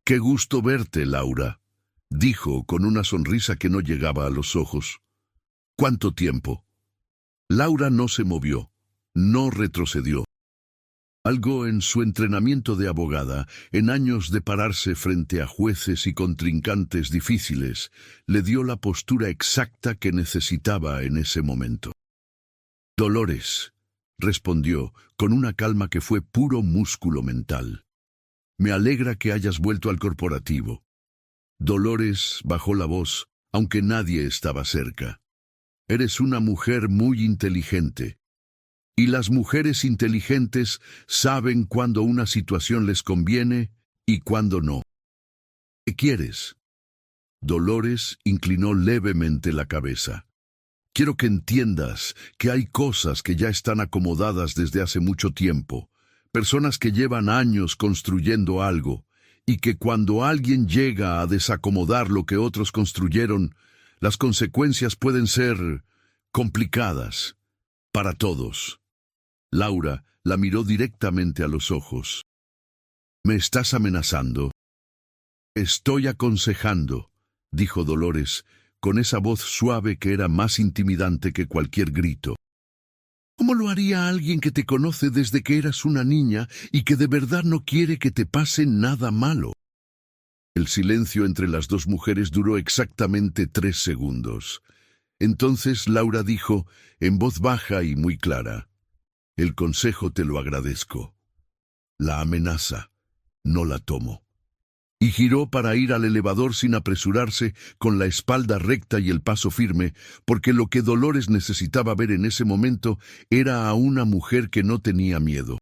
«Qué gusto verte, Laura», dijo con una sonrisa que no llegaba a los ojos. «¿Cuánto tiempo?» Laura no se movió, no retrocedió. Algo en su entrenamiento de abogada, en años de pararse frente a jueces y contrincantes difíciles, le dio la postura exacta que necesitaba en ese momento. «Dolores», respondió, con una calma que fue puro músculo mental. «Me alegra que hayas vuelto al corporativo». Dolores bajó la voz, aunque nadie estaba cerca. «Eres una mujer muy inteligente. Y las mujeres inteligentes saben cuándo una situación les conviene y cuándo no. ¿Qué quieres?» Dolores inclinó levemente la cabeza. «Quiero que entiendas que hay cosas que ya están acomodadas desde hace mucho tiempo, personas que llevan años construyendo algo, y que cuando alguien llega a desacomodar lo que otros construyeron, las consecuencias pueden ser complicadas para todos». Laura la miró directamente a los ojos. «¿Me estás amenazando?» «Estoy aconsejando», dijo Dolores, con esa voz suave que era más intimidante que cualquier grito. «¿Cómo lo haría alguien que te conoce desde que eras una niña y que de verdad no quiere que te pase nada malo?» El silencio entre las dos mujeres duró exactamente 3 segundos. Entonces Laura dijo, en voz baja y muy clara: «El consejo te lo agradezco. La amenaza no la tomo». Y giró para ir al elevador sin apresurarse, con la espalda recta y el paso firme, porque lo que Dolores necesitaba ver en ese momento era a una mujer que no tenía miedo.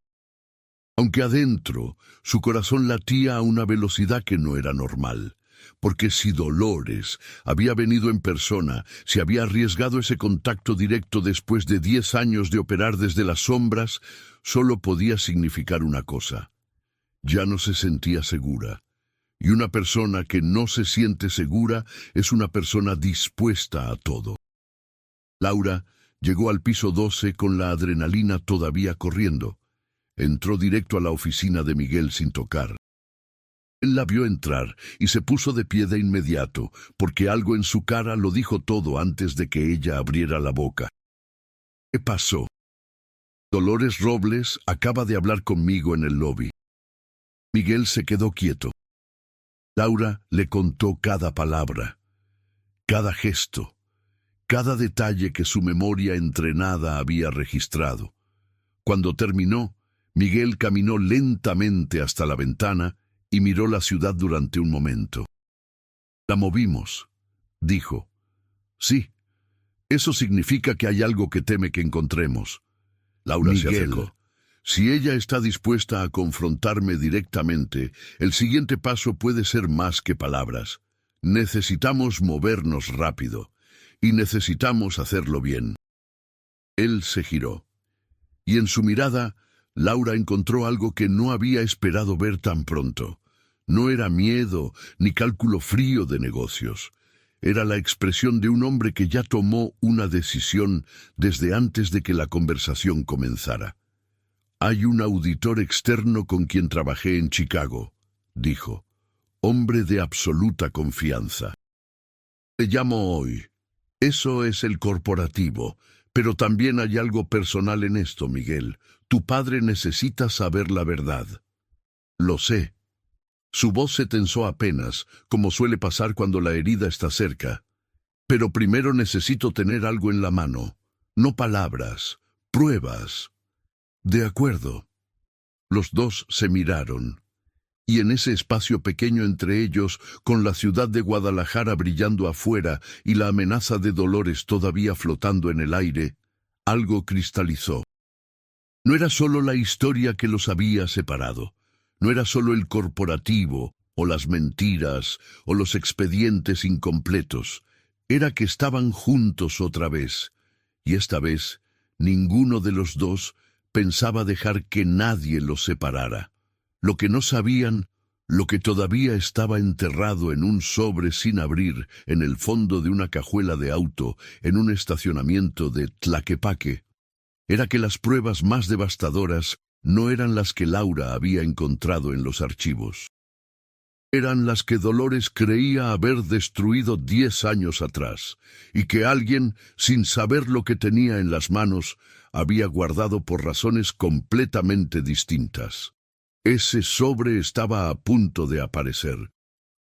Aunque adentro su corazón latía a una velocidad que no era normal, porque si Dolores había venido en persona, si había arriesgado ese contacto directo después de 10 años de operar desde las sombras, solo podía significar una cosa: ya no se sentía segura. Y una persona que no se siente segura es una persona dispuesta a todo. Laura llegó al piso 12 con la adrenalina todavía corriendo. Entró directo a la oficina de Miguel sin tocar. Él la vio entrar y se puso de pie de inmediato, porque algo en su cara lo dijo todo antes de que ella abriera la boca. «¿Qué pasó?» «Dolores Robles acaba de hablar conmigo en el lobby». Miguel se quedó quieto. Laura le contó cada palabra, cada gesto, cada detalle que su memoria entrenada había registrado. Cuando terminó, Miguel caminó lentamente hasta la ventana y miró la ciudad durante un momento. «La movimos», dijo. «Sí, eso significa que hay algo que teme que encontremos». Laura se acercó. «Si ella está dispuesta a confrontarme directamente, el siguiente paso puede ser más que palabras. Necesitamos movernos rápido, y necesitamos hacerlo bien». Él se giró, y en su mirada, Laura encontró algo que no había esperado ver tan pronto. No era miedo ni cálculo frío de negocios. Era la expresión de un hombre que ya tomó una decisión desde antes de que la conversación comenzara. «Hay un auditor externo con quien trabajé en Chicago», dijo. «Hombre de absoluta confianza. Te llamo hoy. Eso es el corporativo, pero también hay algo personal en esto, Miguel. Tu padre necesita saber la verdad». «Lo sé». Su voz se tensó apenas, como suele pasar cuando la herida está cerca. Pero primero necesito tener algo en la mano, no palabras, pruebas. De acuerdo. Los dos se miraron, y en ese espacio pequeño entre ellos, con la ciudad de Guadalajara brillando afuera y la amenaza de Dolores todavía flotando en el aire, algo cristalizó. No era solo la historia que los había separado, no era solo el corporativo, o las mentiras, o los expedientes incompletos, era que estaban juntos otra vez, y esta vez ninguno de los dos pensaba dejar que nadie los separara. Lo que no sabían, lo que todavía estaba enterrado en un sobre sin abrir en el fondo de una cajuela de auto en un estacionamiento de Tlaquepaque, era que las pruebas más devastadoras no eran las que Laura había encontrado en los archivos. Eran las que Dolores creía haber destruido 10 años atrás, y que alguien, sin saber lo que tenía en las manos, había guardado por razones completamente distintas. Ese sobre estaba a punto de aparecer,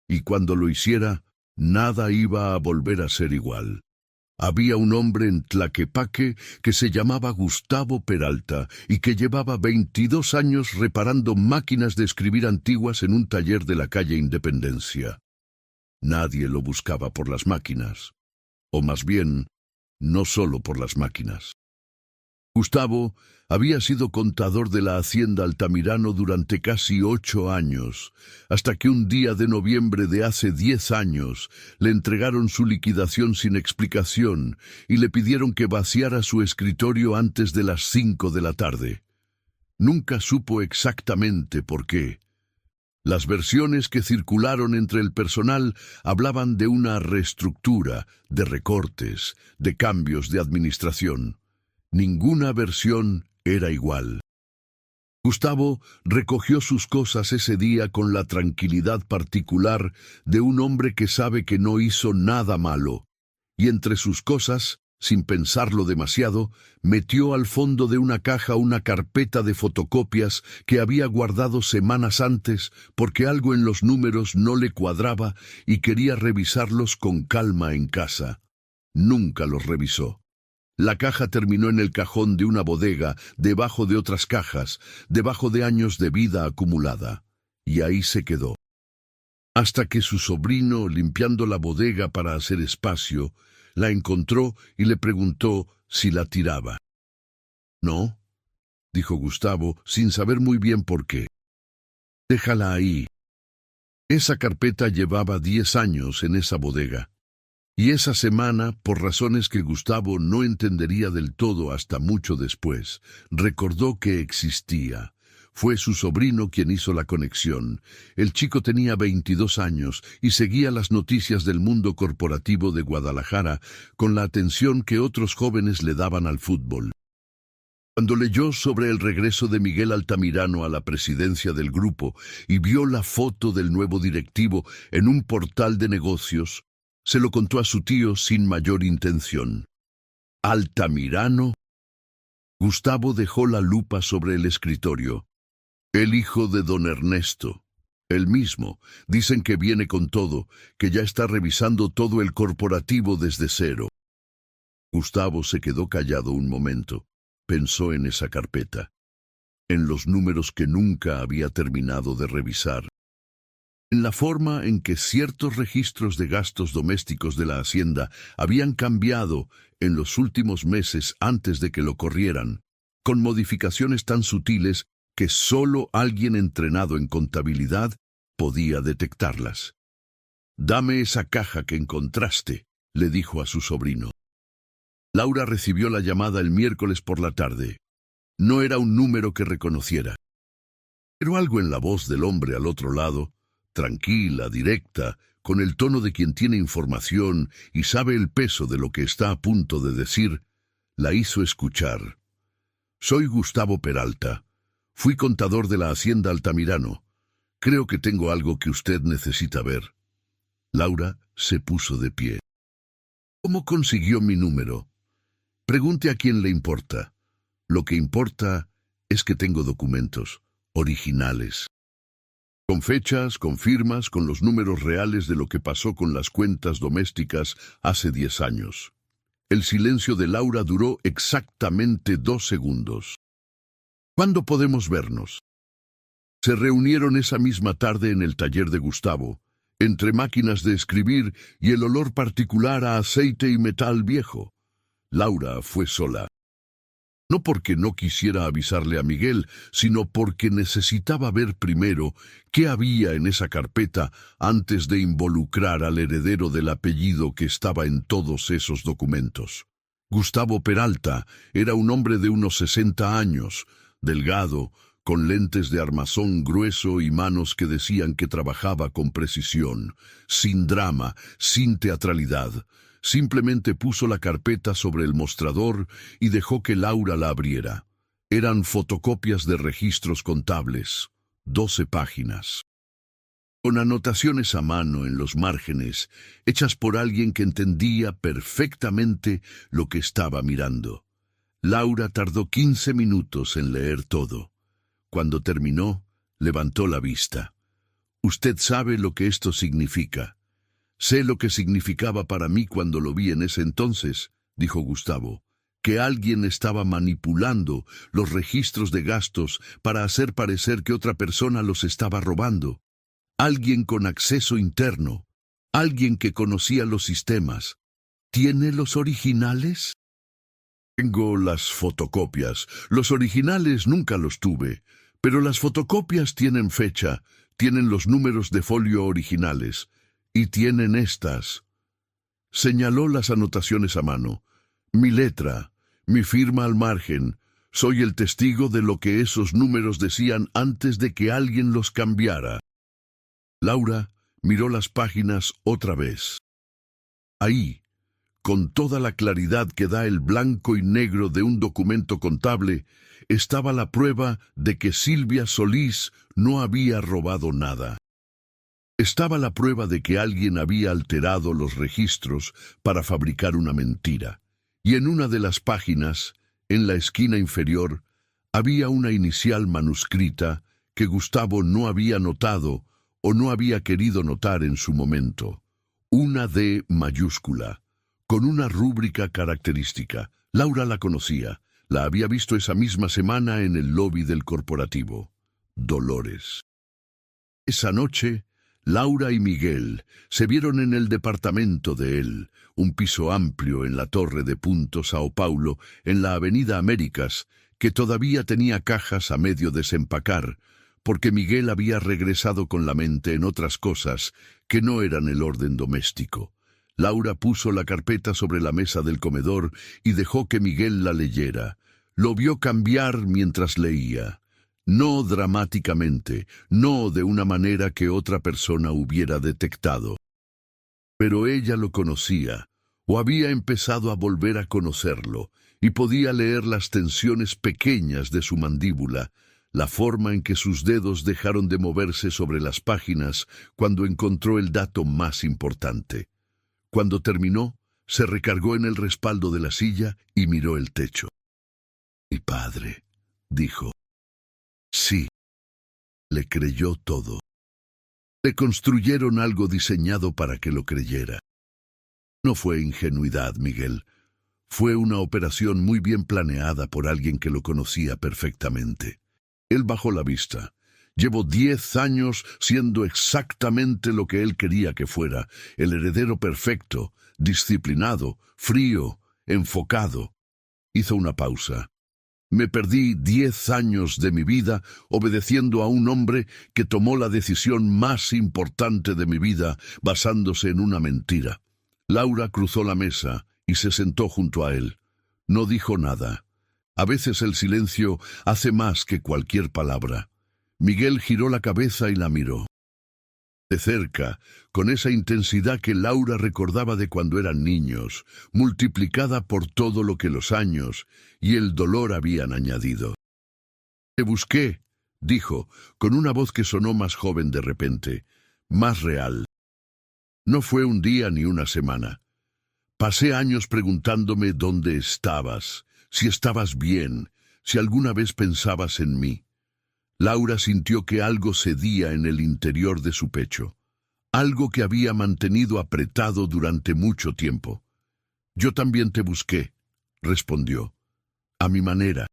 y cuando lo hiciera, nada iba a volver a ser igual. Había un hombre en Tlaquepaque que se llamaba Gustavo Peralta y que llevaba 22 años reparando máquinas de escribir antiguas en un taller de la calle Independencia. Nadie lo buscaba por las máquinas, o más bien, no solo por las máquinas. Gustavo había sido contador de la hacienda Altamirano durante casi 8 años, hasta que un día de noviembre de hace 10 años le entregaron su liquidación sin explicación y le pidieron que vaciara su escritorio antes de las 5 de la tarde. Nunca supo exactamente por qué. Las versiones que circularon entre el personal hablaban de una reestructura, de recortes, de cambios de administración. Ninguna versión era igual. Gustavo recogió sus cosas ese día con la tranquilidad particular de un hombre que sabe que no hizo nada malo, y entre sus cosas, sin pensarlo demasiado, metió al fondo de una caja una carpeta de fotocopias que había guardado semanas antes porque algo en los números no le cuadraba y quería revisarlos con calma en casa. Nunca los revisó. La caja terminó en el cajón de una bodega, debajo de otras cajas, debajo de años de vida acumulada. Y ahí se quedó. Hasta que su sobrino, limpiando la bodega para hacer espacio, la encontró y le preguntó si la tiraba. «No», dijo Gustavo, sin saber muy bien por qué. «Déjala ahí». Esa carpeta llevaba 10 años en esa bodega. Y esa semana, por razones que Gustavo no entendería del todo hasta mucho después, recordó que existía. Fue su sobrino quien hizo la conexión. El chico tenía 22 años y seguía las noticias del mundo corporativo de Guadalajara con la atención que otros jóvenes le daban al fútbol. Cuando leyó sobre el regreso de Miguel Altamirano a la presidencia del grupo y vio la foto del nuevo directivo en un portal de negocios, se lo contó a su tío sin mayor intención. ¿Altamirano? Gustavo dejó la lupa sobre el escritorio. El hijo de don Ernesto. El mismo. Dicen que viene con todo, que ya está revisando todo el corporativo desde cero. Gustavo se quedó callado un momento. Pensó en esa carpeta, en los números que nunca había terminado de revisar, en la forma en que ciertos registros de gastos domésticos de la hacienda habían cambiado en los últimos meses antes de que lo corrieran, con modificaciones tan sutiles que solo alguien entrenado en contabilidad podía detectarlas. «Dame esa caja que encontraste», le dijo a su sobrino. Laura recibió la llamada el miércoles por la tarde. No era un número que reconociera. Pero algo en la voz del hombre al otro lado, tranquila, directa, con el tono de quien tiene información y sabe el peso de lo que está a punto de decir, la hizo escuchar. «Soy Gustavo Peralta. Fui contador de la hacienda Altamirano. Creo que tengo algo que usted necesita ver». Laura se puso de pie. «¿Cómo consiguió mi número? Pregunte a quien le importa. Lo que importa es que tengo documentos originales». con fechas, con firmas, con los números reales de lo que pasó con las cuentas domésticas hace 10 años. El silencio de Laura duró exactamente 2 segundos. ¿Cuándo podemos vernos? Se reunieron esa misma tarde en el taller de Gustavo, entre máquinas de escribir y el olor particular a aceite y metal viejo. Laura fue sola. No porque no quisiera avisarle a Miguel, sino porque necesitaba ver primero qué había en esa carpeta antes de involucrar al heredero del apellido que estaba en todos esos documentos. Gustavo Peralta era un hombre de unos 60 años, delgado, con lentes de armazón grueso y manos que decían que trabajaba con precisión, sin drama, sin teatralidad. Simplemente puso la carpeta sobre el mostrador y dejó que Laura la abriera. Eran fotocopias de registros contables, 12 páginas. Con anotaciones a mano en los márgenes, hechas por alguien que entendía perfectamente lo que estaba mirando. Laura tardó 15 minutos en leer todo. Cuando terminó, levantó la vista. «Usted sabe lo que esto significa». «Sé lo que significaba para mí cuando lo vi en ese entonces», dijo Gustavo, «que alguien estaba manipulando los registros de gastos para hacer parecer que otra persona los estaba robando. Alguien con acceso interno, alguien que conocía los sistemas. ¿Tiene los originales?» «Tengo las fotocopias. Los originales nunca los tuve, pero las fotocopias tienen fecha, tienen los números de folio originales. Y tienen estas». Señaló las anotaciones a mano. «Mi letra, mi firma al margen. Soy el testigo de lo que esos números decían antes de que alguien los cambiara». Laura miró las páginas otra vez. Ahí, con toda la claridad que da el blanco y negro de un documento contable, estaba la prueba de que Silvia Solís no había robado nada. Estaba la prueba de que alguien había alterado los registros para fabricar una mentira. Y en una de las páginas, en la esquina inferior, había una inicial manuscrita que Gustavo no había notado o no había querido notar en su momento. Una D mayúscula, con una rúbrica característica. Laura la conocía, la había visto esa misma semana en el lobby del corporativo. Dolores. Esa noche, Laura y Miguel se vieron en el departamento de él, un piso amplio en la Torre de Punto Sao Paulo, en la Avenida Américas, que todavía tenía cajas a medio desempacar, porque Miguel había regresado con la mente en otras cosas que no eran el orden doméstico. Laura puso la carpeta sobre la mesa del comedor y dejó que Miguel la leyera. Lo vio cambiar mientras leía. No dramáticamente, no de una manera que otra persona hubiera detectado. Pero ella lo conocía, o había empezado a volver a conocerlo, y podía leer las tensiones pequeñas de su mandíbula, la forma en que sus dedos dejaron de moverse sobre las páginas cuando encontró el dato más importante. Cuando terminó, se recargó en el respaldo de la silla y miró el techo. «Mi padre», dijo. Sí, le creyó todo. Le construyeron algo diseñado para que lo creyera. No fue ingenuidad, Miguel. Fue una operación muy bien planeada por alguien que lo conocía perfectamente. Él bajó la vista. Llevo 10 años siendo exactamente lo que él quería que fuera, el heredero perfecto, disciplinado, frío, enfocado. Hizo una pausa. Me perdí 10 años de mi vida obedeciendo a un hombre que tomó la decisión más importante de mi vida basándose en una mentira. Laura cruzó la mesa y se sentó junto a él. No dijo nada. A veces el silencio hace más que cualquier palabra. Miguel giró la cabeza y la miró. De cerca, con esa intensidad que Laura recordaba de cuando eran niños, multiplicada por todo lo que los años y el dolor habían añadido. «Te busqué», dijo, con una voz que sonó más joven de repente, más real. «No fue un día ni una semana. Pasé años preguntándome dónde estabas, si estabas bien, si alguna vez pensabas en mí». Laura sintió que algo cedía en el interior de su pecho, algo que había mantenido apretado durante mucho tiempo. «Yo también te busqué», respondió, «a mi manera.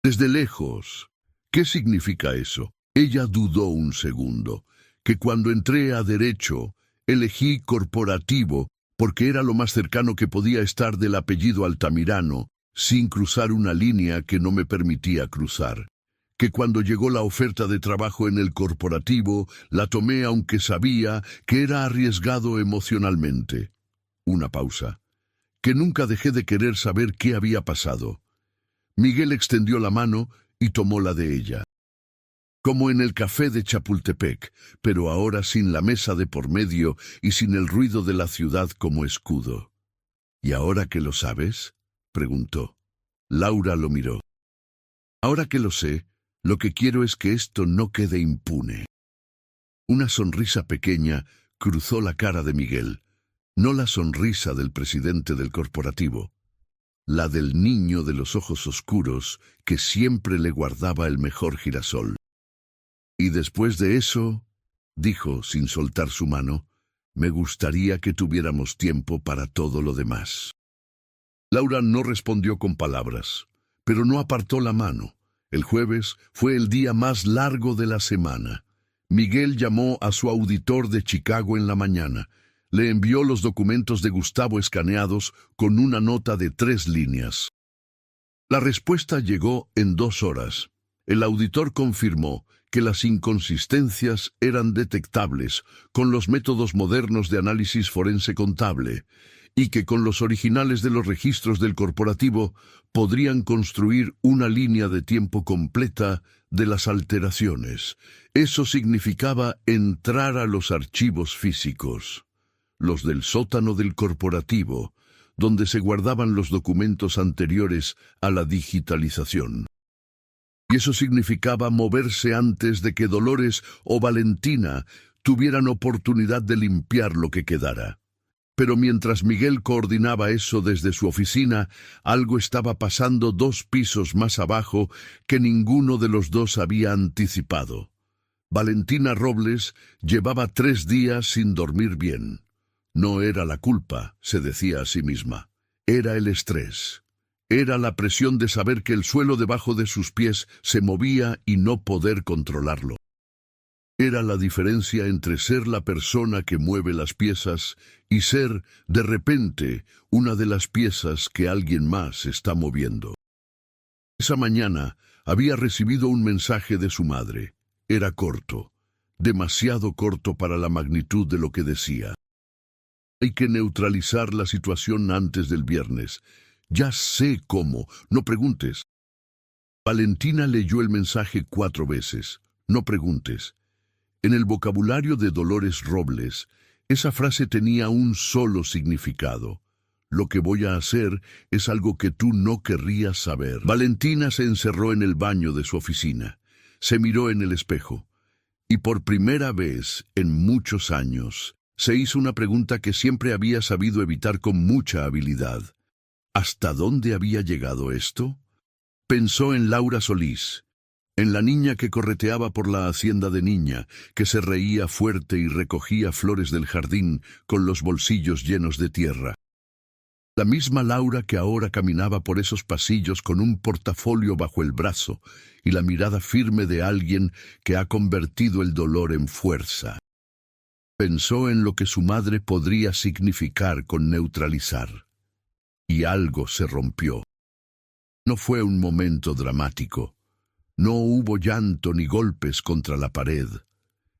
Desde lejos». «¿Qué significa eso?» Ella dudó un segundo. «Que cuando entré a derecho, elegí corporativo porque era lo más cercano que podía estar del apellido Altamirano, sin cruzar una línea que no me permitía cruzar. Que cuando llegó la oferta de trabajo en el corporativo, la tomé aunque sabía que era arriesgado emocionalmente». Una pausa. «Que nunca dejé de querer saber qué había pasado». Miguel extendió la mano y tomó la de ella. Como en el café de Chapultepec, pero ahora sin la mesa de por medio y sin el ruido de la ciudad como escudo. «¿Y ahora que lo sabes?», preguntó. Laura lo miró. «Ahora que lo sé, lo que quiero es que esto no quede impune». Una sonrisa pequeña cruzó la cara de Miguel, no la sonrisa del presidente del corporativo, la del niño de los ojos oscuros que siempre le guardaba el mejor girasol. «Y después de eso», dijo sin soltar su mano, «me gustaría que tuviéramos tiempo para todo lo demás». Laura no respondió con palabras, pero no apartó la mano. El jueves fue el día más largo de la semana. Miguel llamó a su auditor de Chicago en la mañana. Le envió los documentos de Gustavo escaneados con una nota de 3 líneas. La respuesta llegó en 2 horas. El auditor confirmó que las inconsistencias eran detectables con los métodos modernos de análisis forense contable y que con los originales de los registros del corporativo podrían construir una línea de tiempo completa de las alteraciones. Eso significaba entrar a los archivos físicos, los del sótano del corporativo, donde se guardaban los documentos anteriores a la digitalización. Y eso significaba moverse antes de que Dolores o Valentina tuvieran oportunidad de limpiar lo que quedara. Pero mientras Miguel coordinaba eso desde su oficina, algo estaba pasando 2 pisos más abajo que ninguno de los dos había anticipado. Valentina Robles llevaba 3 días sin dormir bien. No era la culpa, se decía a sí misma. Era el estrés. Era la presión de saber que el suelo debajo de sus pies se movía y no poder controlarlo. Era la diferencia entre ser la persona que mueve las piezas y ser, de repente, una de las piezas que alguien más está moviendo. Esa mañana había recibido un mensaje de su madre. Era corto, demasiado corto para la magnitud de lo que decía. «Hay que neutralizar la situación antes del viernes. Ya sé cómo, no preguntes». Valentina leyó el mensaje 4 veces. «No preguntes». En el vocabulario de Dolores Robles, esa frase tenía un solo significado. Lo que voy a hacer es algo que tú no querrías saber. Valentina se encerró en el baño de su oficina. Se miró en el espejo. Y por primera vez en muchos años, se hizo una pregunta que siempre había sabido evitar con mucha habilidad. ¿Hasta dónde había llegado esto? Pensó en Laura Solís, en la niña que correteaba por la hacienda de niña, que se reía fuerte y recogía flores del jardín con los bolsillos llenos de tierra. La misma Laura que ahora caminaba por esos pasillos con un portafolio bajo el brazo y la mirada firme de alguien que ha convertido el dolor en fuerza. Pensó en lo que su madre podría significar con neutralizar. Y algo se rompió. No fue un momento dramático. No hubo llanto ni golpes contra la pared.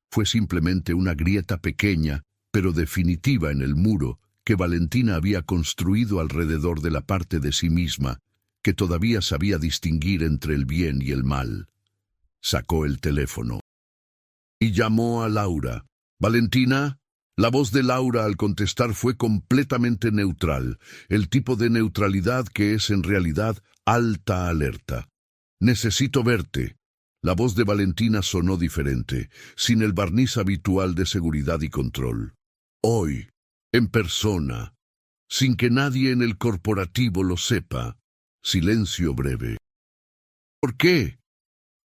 Fue simplemente una grieta pequeña, pero definitiva en el muro, que Valentina había construido alrededor de la parte de sí misma, que todavía sabía distinguir entre el bien y el mal. Sacó el teléfono y llamó a Laura. «¿Valentina?» La voz de Laura al contestar fue completamente neutral, el tipo de neutralidad que es en realidad alta alerta. «Necesito verte». La voz de Valentina sonó diferente, sin el barniz habitual de seguridad y control. «Hoy, en persona, sin que nadie en el corporativo lo sepa». Silencio breve. «¿Por qué?»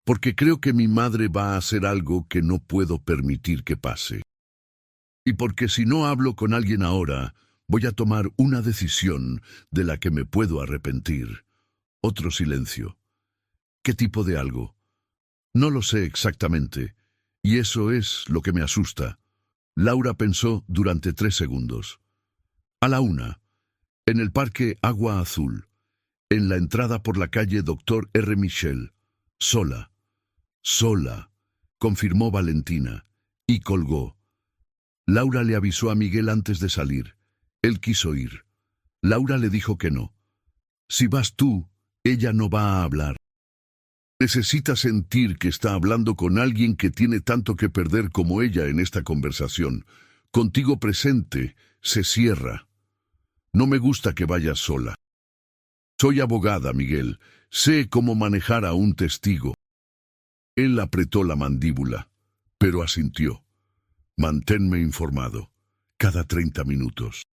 porque creo que mi madre va a hacer algo que no puedo permitir que pase. Y porque si no hablo con alguien ahora, voy a tomar una decisión de la que me puedo arrepentir. Otro silencio. ¿Qué tipo de algo? No lo sé exactamente, y eso es lo que me asusta. Laura pensó durante 3 segundos. A la 1, en el parque Agua Azul, en la entrada por la calle Dr. R. Michel. Sola. Sola, confirmó Valentina, y colgó. Laura le avisó a Miguel antes de salir. Él quiso ir. Laura le dijo que no. Si vas tú, ella no va a hablar. Necesita sentir que está hablando con alguien que tiene tanto que perder como ella en esta conversación. Contigo presente, se cierra. No me gusta que vayas sola. Soy abogada, Miguel. Sé cómo manejar a un testigo. Él apretó la mandíbula, pero asintió. Manténme informado, cada 30 minutos.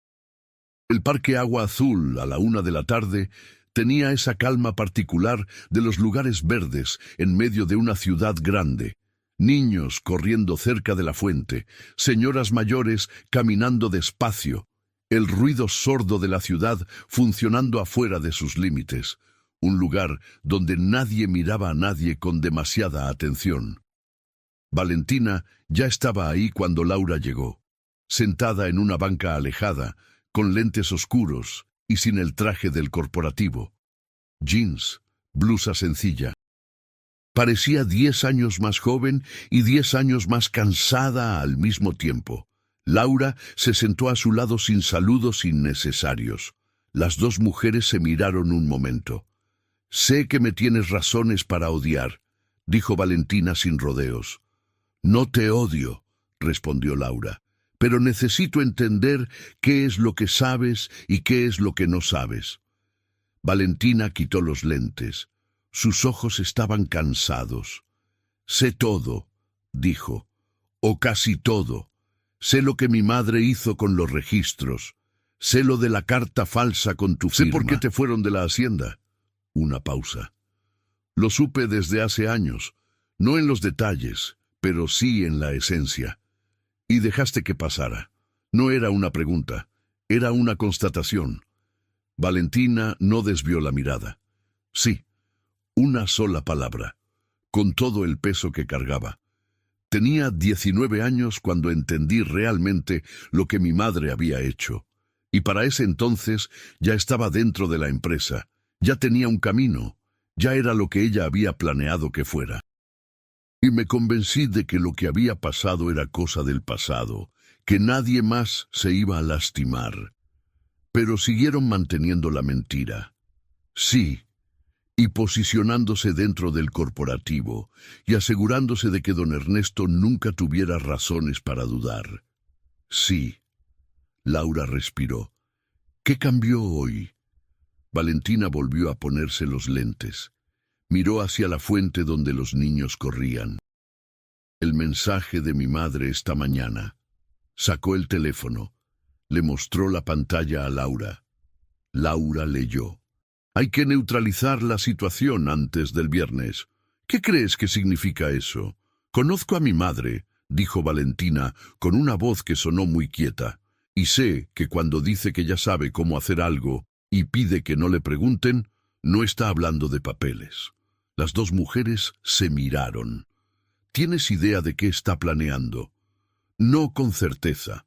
El Parque Agua Azul, a la 1 de la tarde, tenía esa calma particular de los lugares verdes en medio de una ciudad grande. Niños corriendo cerca de la fuente, señoras mayores caminando despacio, el ruido sordo de la ciudad funcionando afuera de sus límites. Un lugar donde nadie miraba a nadie con demasiada atención. Valentina ya estaba ahí cuando Laura llegó, sentada en una banca alejada, con lentes oscuros y sin el traje del corporativo. Jeans, blusa sencilla. Parecía 10 años más joven y 10 años más cansada al mismo tiempo. Laura se sentó a su lado sin saludos innecesarios. Las dos mujeres se miraron un momento. Sé que me tienes razones para odiar, dijo Valentina sin rodeos. No te odio, respondió Laura, pero necesito entender qué es lo que sabes y qué es lo que no sabes. Valentina quitó los lentes. Sus ojos estaban cansados. Sé todo, dijo, o casi todo. Sé lo que mi madre hizo con los registros. Sé lo de la carta falsa con tu firma. Sé por qué te fueron de la hacienda. Una pausa. Lo supe desde hace años, no en los detalles, pero sí en la esencia. Y dejaste que pasara. No era una pregunta, era una constatación. Valentina no desvió la mirada. Sí, una sola palabra, con todo el peso que cargaba. Tenía 19 años cuando entendí realmente lo que mi madre había hecho. Y para ese entonces ya estaba dentro de la empresa. Ya tenía un camino, ya era lo que ella había planeado que fuera. Y me convencí de que lo que había pasado era cosa del pasado, que nadie más se iba a lastimar. Pero siguieron manteniendo la mentira. Sí, y posicionándose dentro del corporativo, y asegurándose de que don Ernesto nunca tuviera razones para dudar. Sí. Laura respiró. ¿Qué cambió hoy? Valentina volvió a ponerse los lentes. Miró hacia la fuente donde los niños corrían. El mensaje de mi madre esta mañana. Sacó el teléfono. Le mostró la pantalla a Laura. Laura leyó. Hay que neutralizar la situación antes del viernes. ¿Qué crees que significa eso? Conozco a mi madre, dijo Valentina con una voz que sonó muy quieta. Y sé que cuando dice que ya sabe cómo hacer algo, y pide que no le pregunten, no está hablando de papeles. Las dos mujeres se miraron. ¿Tienes idea de qué está planeando? No con certeza,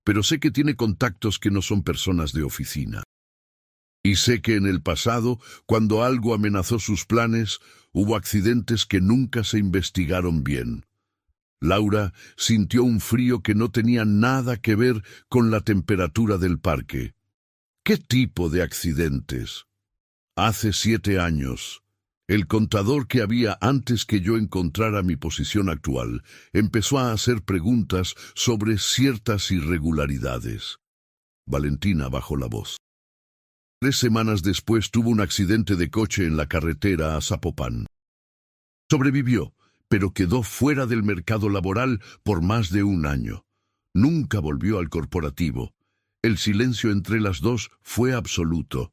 pero sé que tiene contactos que no son personas de oficina. Y sé que en el pasado, cuando algo amenazó sus planes, hubo accidentes que nunca se investigaron bien. Laura sintió un frío que no tenía nada que ver con la temperatura del parque. ¿Qué tipo de accidentes? Hace 7 años, el contador que había antes que yo encontrara mi posición actual empezó a hacer preguntas sobre ciertas irregularidades. Valentina bajó la voz. 3 semanas después tuvo un accidente de coche en la carretera a Zapopan. Sobrevivió, pero quedó fuera del mercado laboral por más de 1 año. Nunca volvió al corporativo. El silencio entre las dos fue absoluto.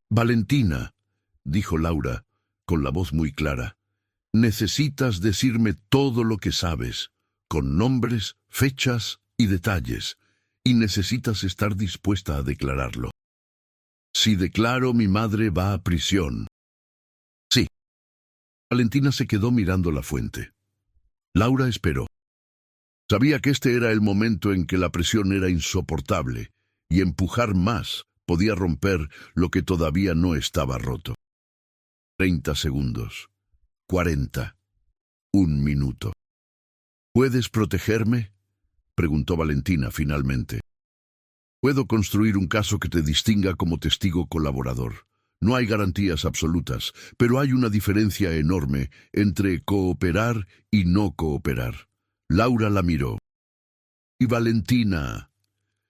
Valentina, dijo Laura, con la voz muy clara, Necesitas decirme todo lo que sabes, con nombres, fechas y detalles, y necesitas estar dispuesta a declararlo. Si declaro, mi madre va a prisión. Sí. Valentina se quedó mirando la fuente. Laura esperó. Sabía que este era el momento en que la presión era insoportable, y empujar más podía romper lo que todavía no estaba roto. 30 segundos. 40. 1 minuto. ¿Puedes protegerme?, preguntó Valentina finalmente. Puedo construir un caso que te distinga como testigo colaborador. No hay garantías absolutas, pero hay una diferencia enorme entre cooperar y no cooperar. Laura la miró. Y Valentina,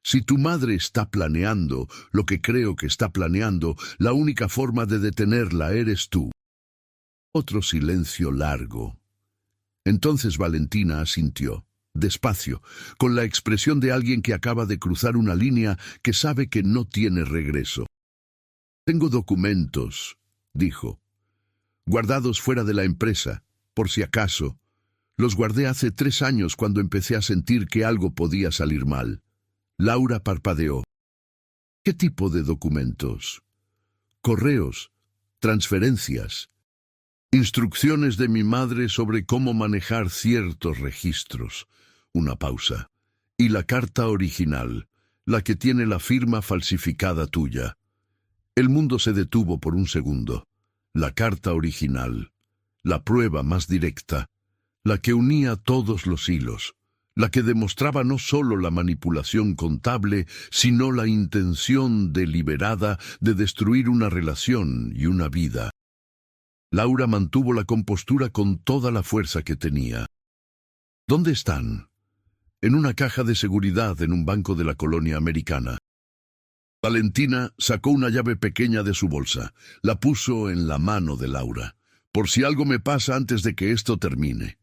si tu madre está planeando lo que creo que está planeando, la única forma de detenerla eres tú. Otro silencio largo. Entonces Valentina asintió, despacio, con la expresión de alguien que acaba de cruzar una línea que sabe que no tiene regreso. Tengo documentos, dijo, guardados fuera de la empresa, por si acaso. Los guardé hace 3 años cuando empecé a sentir que algo podía salir mal. Laura parpadeó. ¿Qué tipo de documentos? Correos, transferencias, instrucciones de mi madre sobre cómo manejar ciertos registros. Una pausa. Y la carta original, la que tiene la firma falsificada tuya. El mundo se detuvo por un segundo. La carta original, la prueba más directa, la que unía todos los hilos, la que demostraba no solo la manipulación contable, sino la intención deliberada de destruir una relación y una vida. Laura mantuvo la compostura con toda la fuerza que tenía. ¿Dónde están? En una caja de seguridad en un banco de la colonia americana. Valentina sacó una llave pequeña de su bolsa, la puso en la mano de Laura. Por si algo me pasa antes de que esto termine.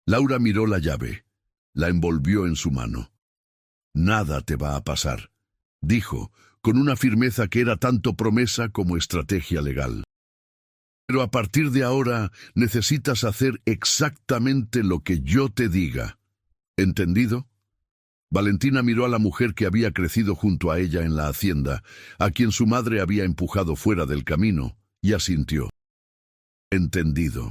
Laura miró la llave, la envolvió en su mano. Nada te va a pasar, dijo, con una firmeza que era tanto promesa como estrategia legal. Pero a partir de ahora necesitas hacer exactamente lo que yo te diga. ¿Entendido? Valentina miró a la mujer que había crecido junto a ella en la hacienda, a quien su madre había empujado fuera del camino, y asintió. Entendido.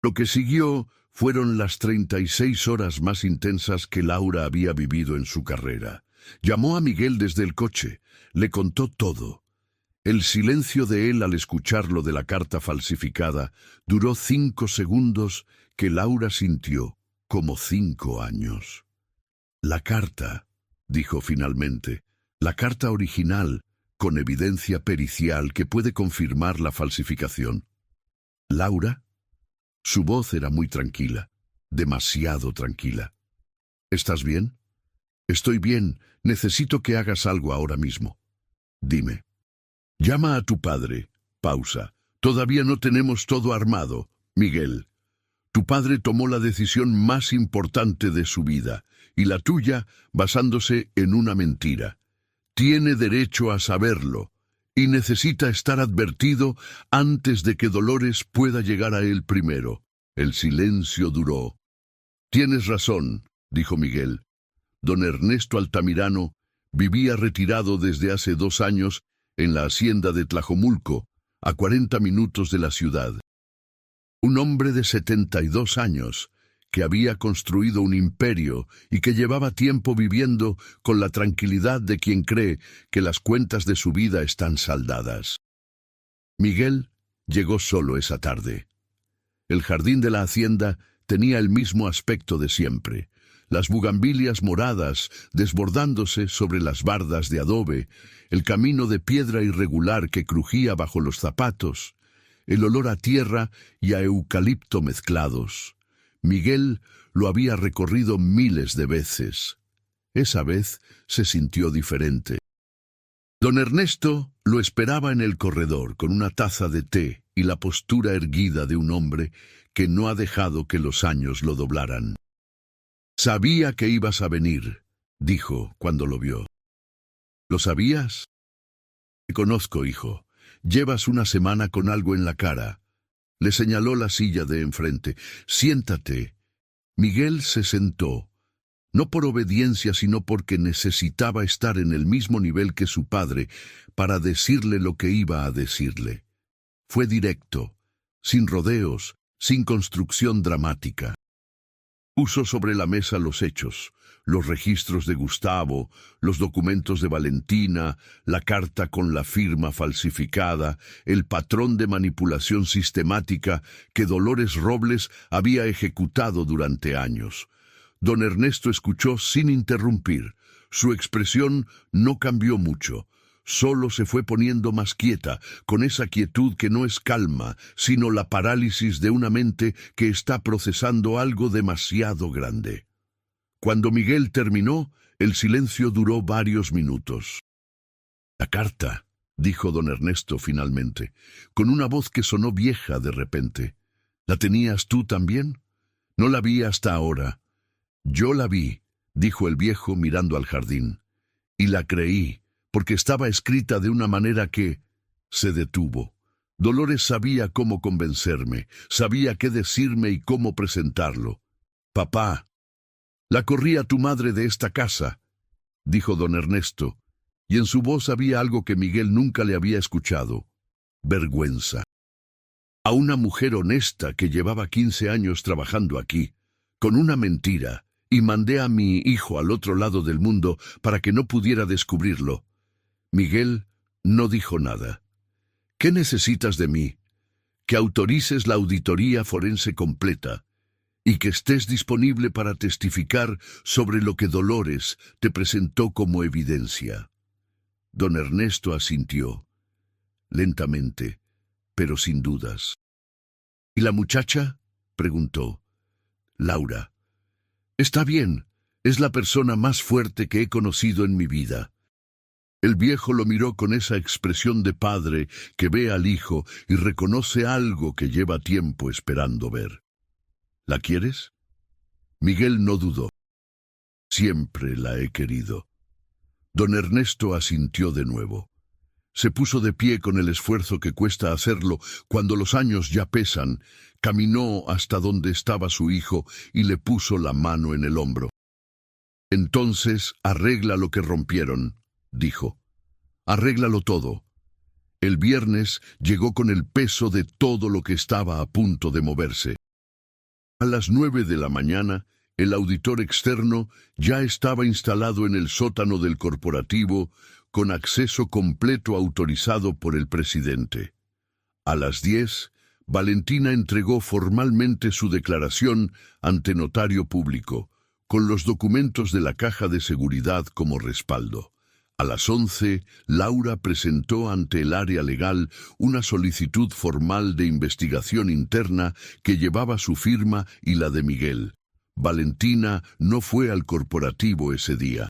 Lo que siguió fueron las 36 horas más intensas que Laura había vivido en su carrera. Llamó a Miguel desde el coche, le contó todo. El silencio de él al escuchar lo de la carta falsificada duró 5 segundos que Laura sintió como 5 años. La carta, dijo finalmente, la carta original, con evidencia pericial que puede confirmar la falsificación. ¿Laura? Su voz era muy tranquila, demasiado tranquila. ¿Estás bien? Estoy bien, necesito que hagas algo ahora mismo. Dime. Llama a tu padre. Pausa. Todavía no tenemos todo armado, Miguel. Tu padre tomó la decisión más importante de su vida, y la tuya basándose en una mentira. Tiene derecho a saberlo, y necesita estar advertido antes de que Dolores pueda llegar a él primero. El silencio duró. Tienes razón, dijo Miguel. Don Ernesto Altamirano vivía retirado desde hace 2 años en la hacienda de Tlajomulco, a 40 minutos de la ciudad. Un hombre de 72 años, que había construido un imperio y que llevaba tiempo viviendo con la tranquilidad de quien cree que las cuentas de su vida están saldadas. Miguel llegó solo esa tarde. El jardín de la hacienda tenía el mismo aspecto de siempre. Las bugambilias moradas desbordándose sobre las bardas de adobe, el camino de piedra irregular que crujía bajo los zapatos, el olor a tierra y a eucalipto mezclados. Miguel lo había recorrido miles de veces. Esa vez se sintió diferente. Don Ernesto lo esperaba en el corredor con una taza de té y la postura erguida de un hombre que no ha dejado que los años lo doblaran. Sabía que ibas a venir, dijo cuando lo vio. ¿Lo sabías? Te conozco, hijo. Llevas una semana con algo en la cara. Le señaló la silla de enfrente. «Siéntate». Miguel se sentó, no por obediencia, sino porque necesitaba estar en el mismo nivel que su padre para decirle lo que iba a decirle. Fue directo, sin rodeos, sin construcción dramática. Puso sobre la mesa los hechos, los registros de Gustavo, los documentos de Valentina, la carta con la firma falsificada, el patrón de manipulación sistemática que Dolores Robles había ejecutado durante años. Don Ernesto escuchó sin interrumpir. Su expresión no cambió mucho. Solo se fue poniendo más quieta, con esa quietud que no es calma, sino la parálisis de una mente que está procesando algo demasiado grande. Cuando Miguel terminó, el silencio duró varios minutos. «La carta», dijo don Ernesto finalmente, con una voz que sonó vieja de repente. «¿La tenías tú también?» «No la vi hasta ahora». «Yo la vi», dijo el viejo mirando al jardín, «y la creí, porque estaba escrita de una manera que...» Se detuvo. Dolores sabía cómo convencerme, sabía qué decirme y cómo presentarlo. «Papá, la corrí a tu madre de esta casa», dijo don Ernesto, y en su voz había algo que Miguel nunca le había escuchado: vergüenza. «A una mujer honesta que llevaba 15 años trabajando aquí, con una mentira, y mandé a mi hijo al otro lado del mundo para que no pudiera descubrirlo». Miguel no dijo nada. «¿Qué necesitas de mí? Que autorices la auditoría forense completa y que estés disponible para testificar sobre lo que Dolores te presentó como evidencia». Don Ernesto asintió, lentamente, pero sin dudas. «¿Y la muchacha?», preguntó. «Laura». «Está bien, es la persona más fuerte que he conocido en mi vida». El viejo lo miró con esa expresión de padre que ve al hijo y reconoce algo que lleva tiempo esperando ver. «¿La quieres?» Miguel no dudó. «Siempre la he querido». Don Ernesto asintió de nuevo. Se puso de pie con el esfuerzo que cuesta hacerlo cuando los años ya pesan, caminó hasta donde estaba su hijo y le puso la mano en el hombro. «Entonces arregla lo que rompieron», dijo. «Arréglalo todo». El viernes llegó con el peso de todo lo que estaba a punto de moverse. A las 9 de la mañana, el auditor externo ya estaba instalado en el sótano del corporativo con acceso completo autorizado por el presidente. A las 10, Valentina entregó formalmente su declaración ante notario público, con los documentos de la caja de seguridad como respaldo. A las 11, Laura presentó ante el área legal una solicitud formal de investigación interna que llevaba su firma y la de Miguel. Valentina no fue al corporativo ese día.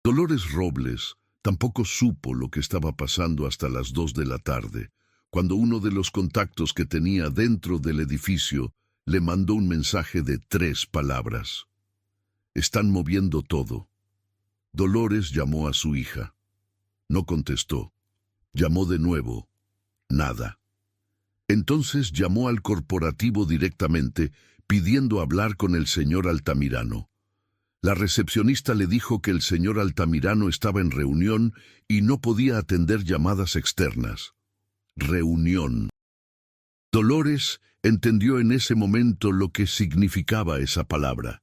Dolores Robles tampoco supo lo que estaba pasando hasta las 2 de la tarde, cuando uno de los contactos que tenía dentro del edificio le mandó un mensaje de 3 palabras. «Están moviendo todo». Dolores llamó a su hija. No contestó. Llamó de nuevo. Nada. Entonces llamó al corporativo directamente, pidiendo hablar con el señor Altamirano. La recepcionista le dijo que el señor Altamirano estaba en reunión y no podía atender llamadas externas. Reunión. Dolores entendió en ese momento lo que significaba esa palabra.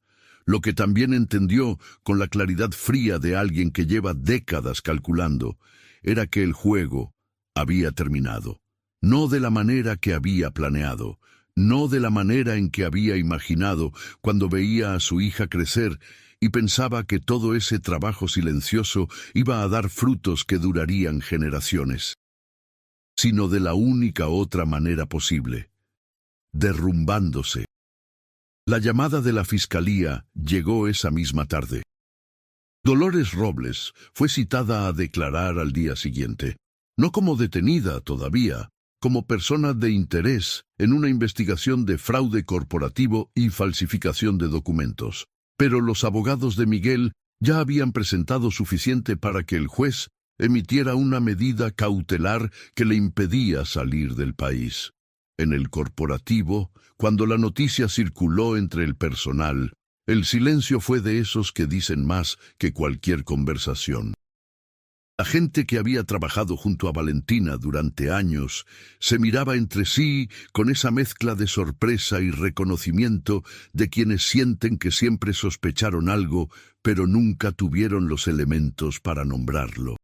Lo que también entendió, con la claridad fría de alguien que lleva décadas calculando, era que el juego había terminado. No de la manera que había planeado, no de la manera en que había imaginado cuando veía a su hija crecer y pensaba que todo ese trabajo silencioso iba a dar frutos que durarían generaciones, sino de la única otra manera posible, derrumbándose. La llamada de la fiscalía llegó esa misma tarde. Dolores Robles fue citada a declarar al día siguiente, no como detenida todavía, como persona de interés en una investigación de fraude corporativo y falsificación de documentos. Pero los abogados de Miguel ya habían presentado suficiente para que el juez emitiera una medida cautelar que le impedía salir del país. En el corporativo, cuando la noticia circuló entre el personal, el silencio fue de esos que dicen más que cualquier conversación. La gente que había trabajado junto a Valentina durante años se miraba entre sí con esa mezcla de sorpresa y reconocimiento de quienes sienten que siempre sospecharon algo, pero nunca tuvieron los elementos para nombrarlo.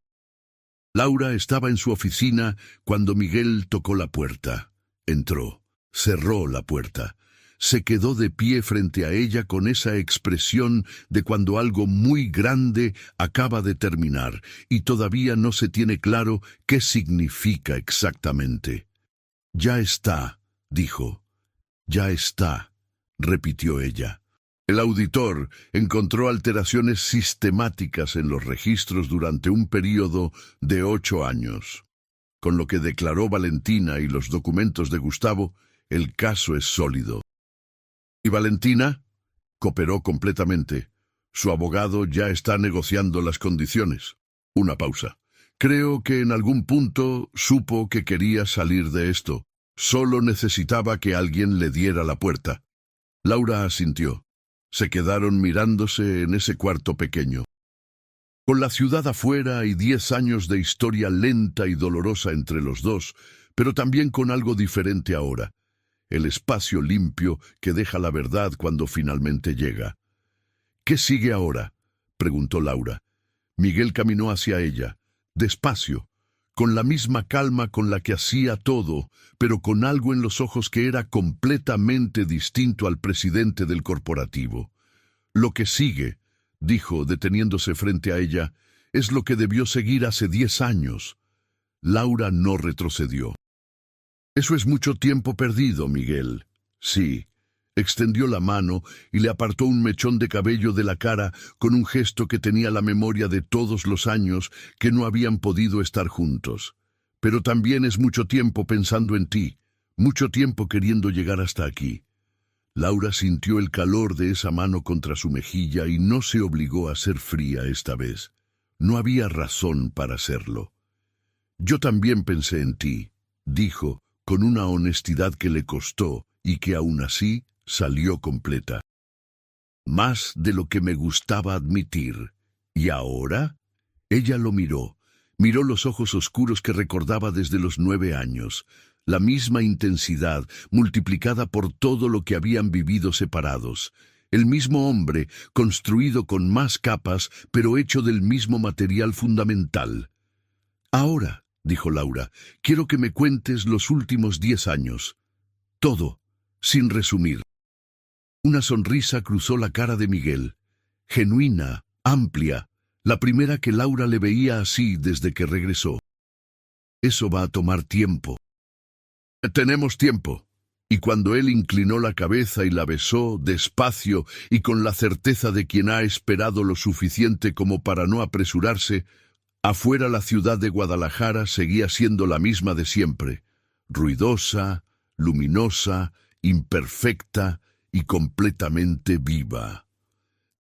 Laura estaba en su oficina cuando Miguel tocó la puerta. Entró, cerró la puerta. Se quedó de pie frente a ella con esa expresión de cuando algo muy grande acaba de terminar y todavía no se tiene claro qué significa exactamente. «Ya está», dijo. «Ya está», repitió ella. El auditor encontró alteraciones sistemáticas en los registros durante un período de 8 años. Con lo que declaró Valentina y los documentos de Gustavo, el caso es sólido. ¿Y Valentina? Cooperó completamente. Su abogado ya está negociando las condiciones. Una pausa. Creo que en algún punto supo que quería salir de esto. Solo necesitaba que alguien le diera la puerta. Laura asintió. Se quedaron mirándose en ese cuarto pequeño. Con la ciudad afuera y 10 años de historia lenta y dolorosa entre los dos, pero también con algo diferente ahora. El espacio limpio que deja la verdad cuando finalmente llega. «¿Qué sigue ahora?», preguntó Laura. Miguel caminó hacia ella, despacio, con la misma calma con la que hacía todo, pero con algo en los ojos que era completamente distinto al presidente del corporativo. «Lo que sigue», dijo, deteniéndose frente a ella, «es lo que debió seguir hace 10 años». Laura no retrocedió. «Eso es mucho tiempo perdido, Miguel». «Sí». Extendió la mano y le apartó un mechón de cabello de la cara con un gesto que tenía la memoria de todos los años que no habían podido estar juntos. «Pero también es mucho tiempo pensando en ti, mucho tiempo queriendo llegar hasta aquí». Laura sintió el calor de esa mano contra su mejilla y no se obligó a ser fría esta vez. No había razón para hacerlo. «Yo también pensé en ti», dijo, con una honestidad que le costó y que aún así salió completa. «Más de lo que me gustaba admitir. ¿Y ahora?» Ella lo miró los ojos oscuros que recordaba desde los 9 años, la misma intensidad multiplicada por todo lo que habían vivido separados, el mismo hombre construido con más capas pero hecho del mismo material fundamental. «Ahora», dijo Laura, «quiero que me cuentes los últimos 10 años. Todo, sin resumir». Una sonrisa cruzó la cara de Miguel, genuina, amplia, la primera que Laura le veía así desde que regresó. «Eso va a tomar tiempo». «Tenemos tiempo». Y cuando él inclinó la cabeza y la besó despacio y con la certeza de quien ha esperado lo suficiente como para no apresurarse, afuera la ciudad de Guadalajara seguía siendo la misma de siempre, ruidosa, luminosa, imperfecta y completamente viva.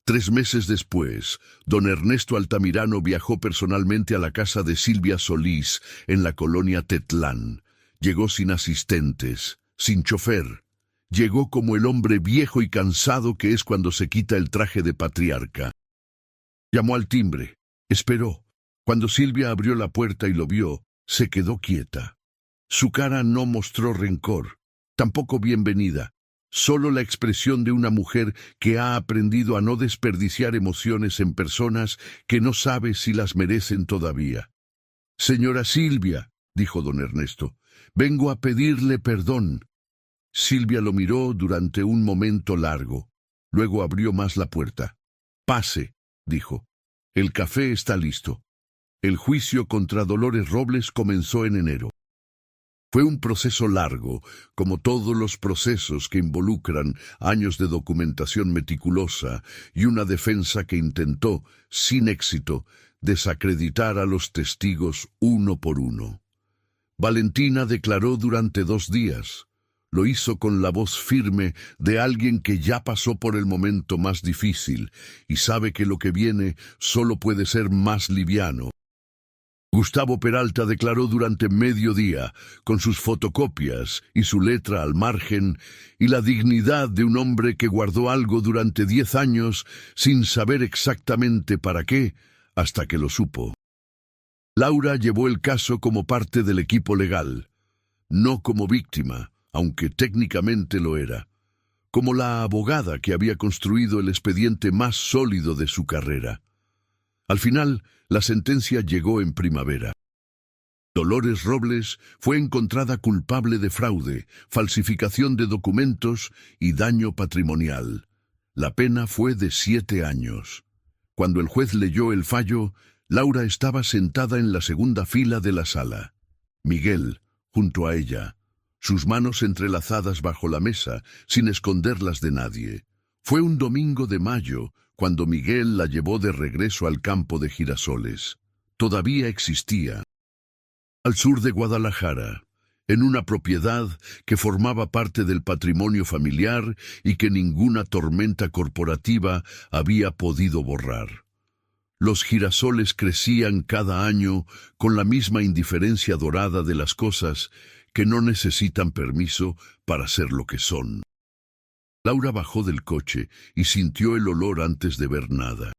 3 meses después, don Ernesto Altamirano viajó personalmente a la casa de Silvia Solís en la colonia Tetlán. Llegó sin asistentes, sin chofer. Llegó como el hombre viejo y cansado que es cuando se quita el traje de patriarca. Llamó al timbre, esperó. Cuando Silvia abrió la puerta y lo vio, se quedó quieta. Su cara no mostró rencor, tampoco bienvenida, solo la expresión de una mujer que ha aprendido a no desperdiciar emociones en personas que no sabe si las merecen todavía. «Señora Silvia», dijo don Ernesto, «vengo a pedirle perdón». Silvia lo miró durante un momento largo, luego abrió más la puerta. «Pase», dijo, «el café está listo». El juicio contra Dolores Robles comenzó en enero. Fue un proceso largo, como todos los procesos que involucran años de documentación meticulosa y una defensa que intentó, sin éxito, desacreditar a los testigos uno por uno. Valentina declaró durante 2 días. Lo hizo con la voz firme de alguien que ya pasó por el momento más difícil y sabe que lo que viene solo puede ser más liviano. Gustavo Peralta declaró durante medio día, con sus fotocopias y su letra al margen, y la dignidad de un hombre que guardó algo durante 10 años sin saber exactamente para qué, hasta que lo supo. Laura llevó el caso como parte del equipo legal, no como víctima, aunque técnicamente lo era, como la abogada que había construido el expediente más sólido de su carrera. Al final, la sentencia llegó en primavera. Dolores Robles fue encontrada culpable de fraude, falsificación de documentos y daño patrimonial. La pena fue de 7 años. Cuando el juez leyó el fallo, Laura estaba sentada en la segunda fila de la sala. Miguel, junto a ella, sus manos entrelazadas bajo la mesa, sin esconderlas de nadie. Fue un domingo de mayo, cuando Miguel la llevó de regreso al campo de Girasoles. Todavía existía. Al sur de Guadalajara, en una propiedad que formaba parte del patrimonio familiar y que ninguna tormenta corporativa había podido borrar. Los girasoles crecían cada año con la misma indiferencia dorada de las cosas que no necesitan permiso para ser lo que son. Laura bajó del coche y sintió el olor antes de ver nada.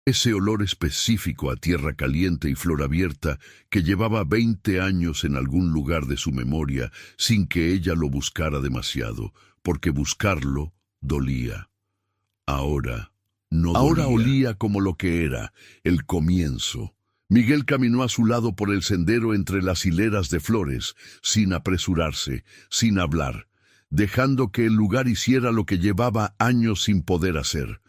Ese olor específico a tierra caliente y flor abierta que llevaba 20 años en algún lugar de su memoria sin que ella lo buscara demasiado, porque buscarlo dolía. Ahora no dolía. Ahora olía como lo que era, el comienzo. Miguel caminó a su lado por el sendero entre las hileras de flores, sin apresurarse, sin hablar, dejando que el lugar hiciera lo que llevaba años sin poder hacer.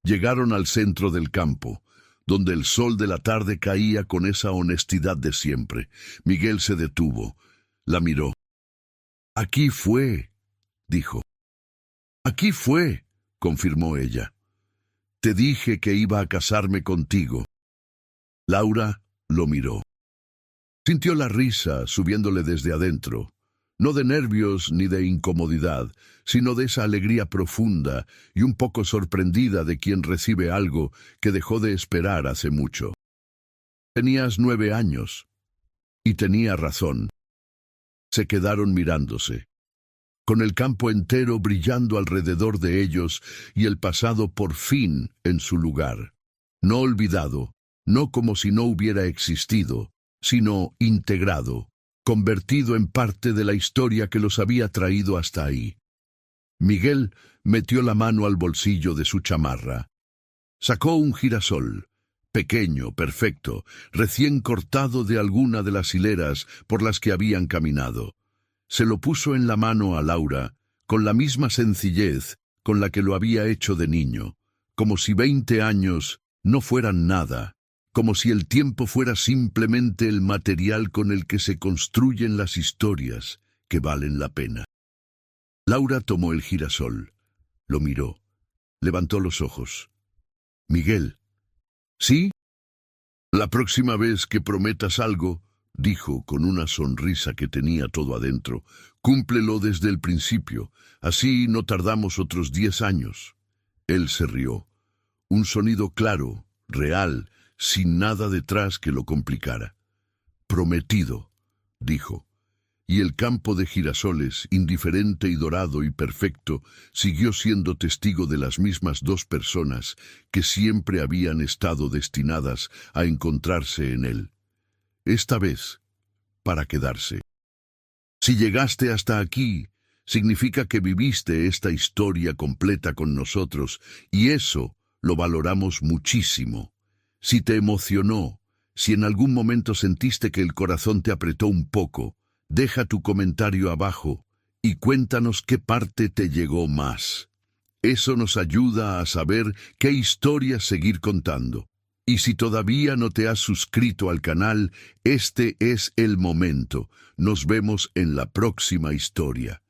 Llegaron al centro del campo, donde el sol de la tarde caía con esa honestidad de siempre. Miguel se detuvo, la miró. «Aquí fue», dijo. «Aquí fue», confirmó ella. «Te dije que iba a casarme contigo». Laura lo miró. Sintió la risa subiéndole desde adentro. No de nervios ni de incomodidad, sino de esa alegría profunda y un poco sorprendida de quien recibe algo que dejó de esperar hace mucho. Tenías 9 años. Y tenía razón. Se quedaron mirándose, con el campo entero brillando alrededor de ellos y el pasado por fin en su lugar. No olvidado, no como si no hubiera existido, sino integrado, convertido en parte de la historia que los había traído hasta ahí. Miguel metió la mano al bolsillo de su chamarra. Sacó un girasol, pequeño, perfecto, recién cortado de alguna de las hileras por las que habían caminado. Se lo puso en la mano a Laura, con la misma sencillez con la que lo había hecho de niño, como si 20 años no fueran nada, como si el tiempo fuera simplemente el material con el que se construyen las historias que valen la pena. Laura tomó el girasol, lo miró, levantó los ojos. «Miguel». «¿Sí?» «La próxima vez que prometas algo», dijo con una sonrisa que tenía todo adentro, «cúmplelo desde el principio, así no tardamos otros 10 años». Él se rió. Un sonido claro, real, sin nada detrás que lo complicara. «Prometido», dijo. Y el campo de girasoles, indiferente y dorado y perfecto, siguió siendo testigo de las mismas 2 personas que siempre habían estado destinadas a encontrarse en él. Esta vez, para quedarse. Si llegaste hasta aquí, significa que viviste esta historia completa con nosotros, y eso lo valoramos muchísimo. Si te emocionó, si en algún momento sentiste que el corazón te apretó un poco, deja tu comentario abajo y cuéntanos qué parte te llegó más. Eso nos ayuda a saber qué historia seguir contando. Y si todavía no te has suscrito al canal, este es el momento. Nos vemos en la próxima historia.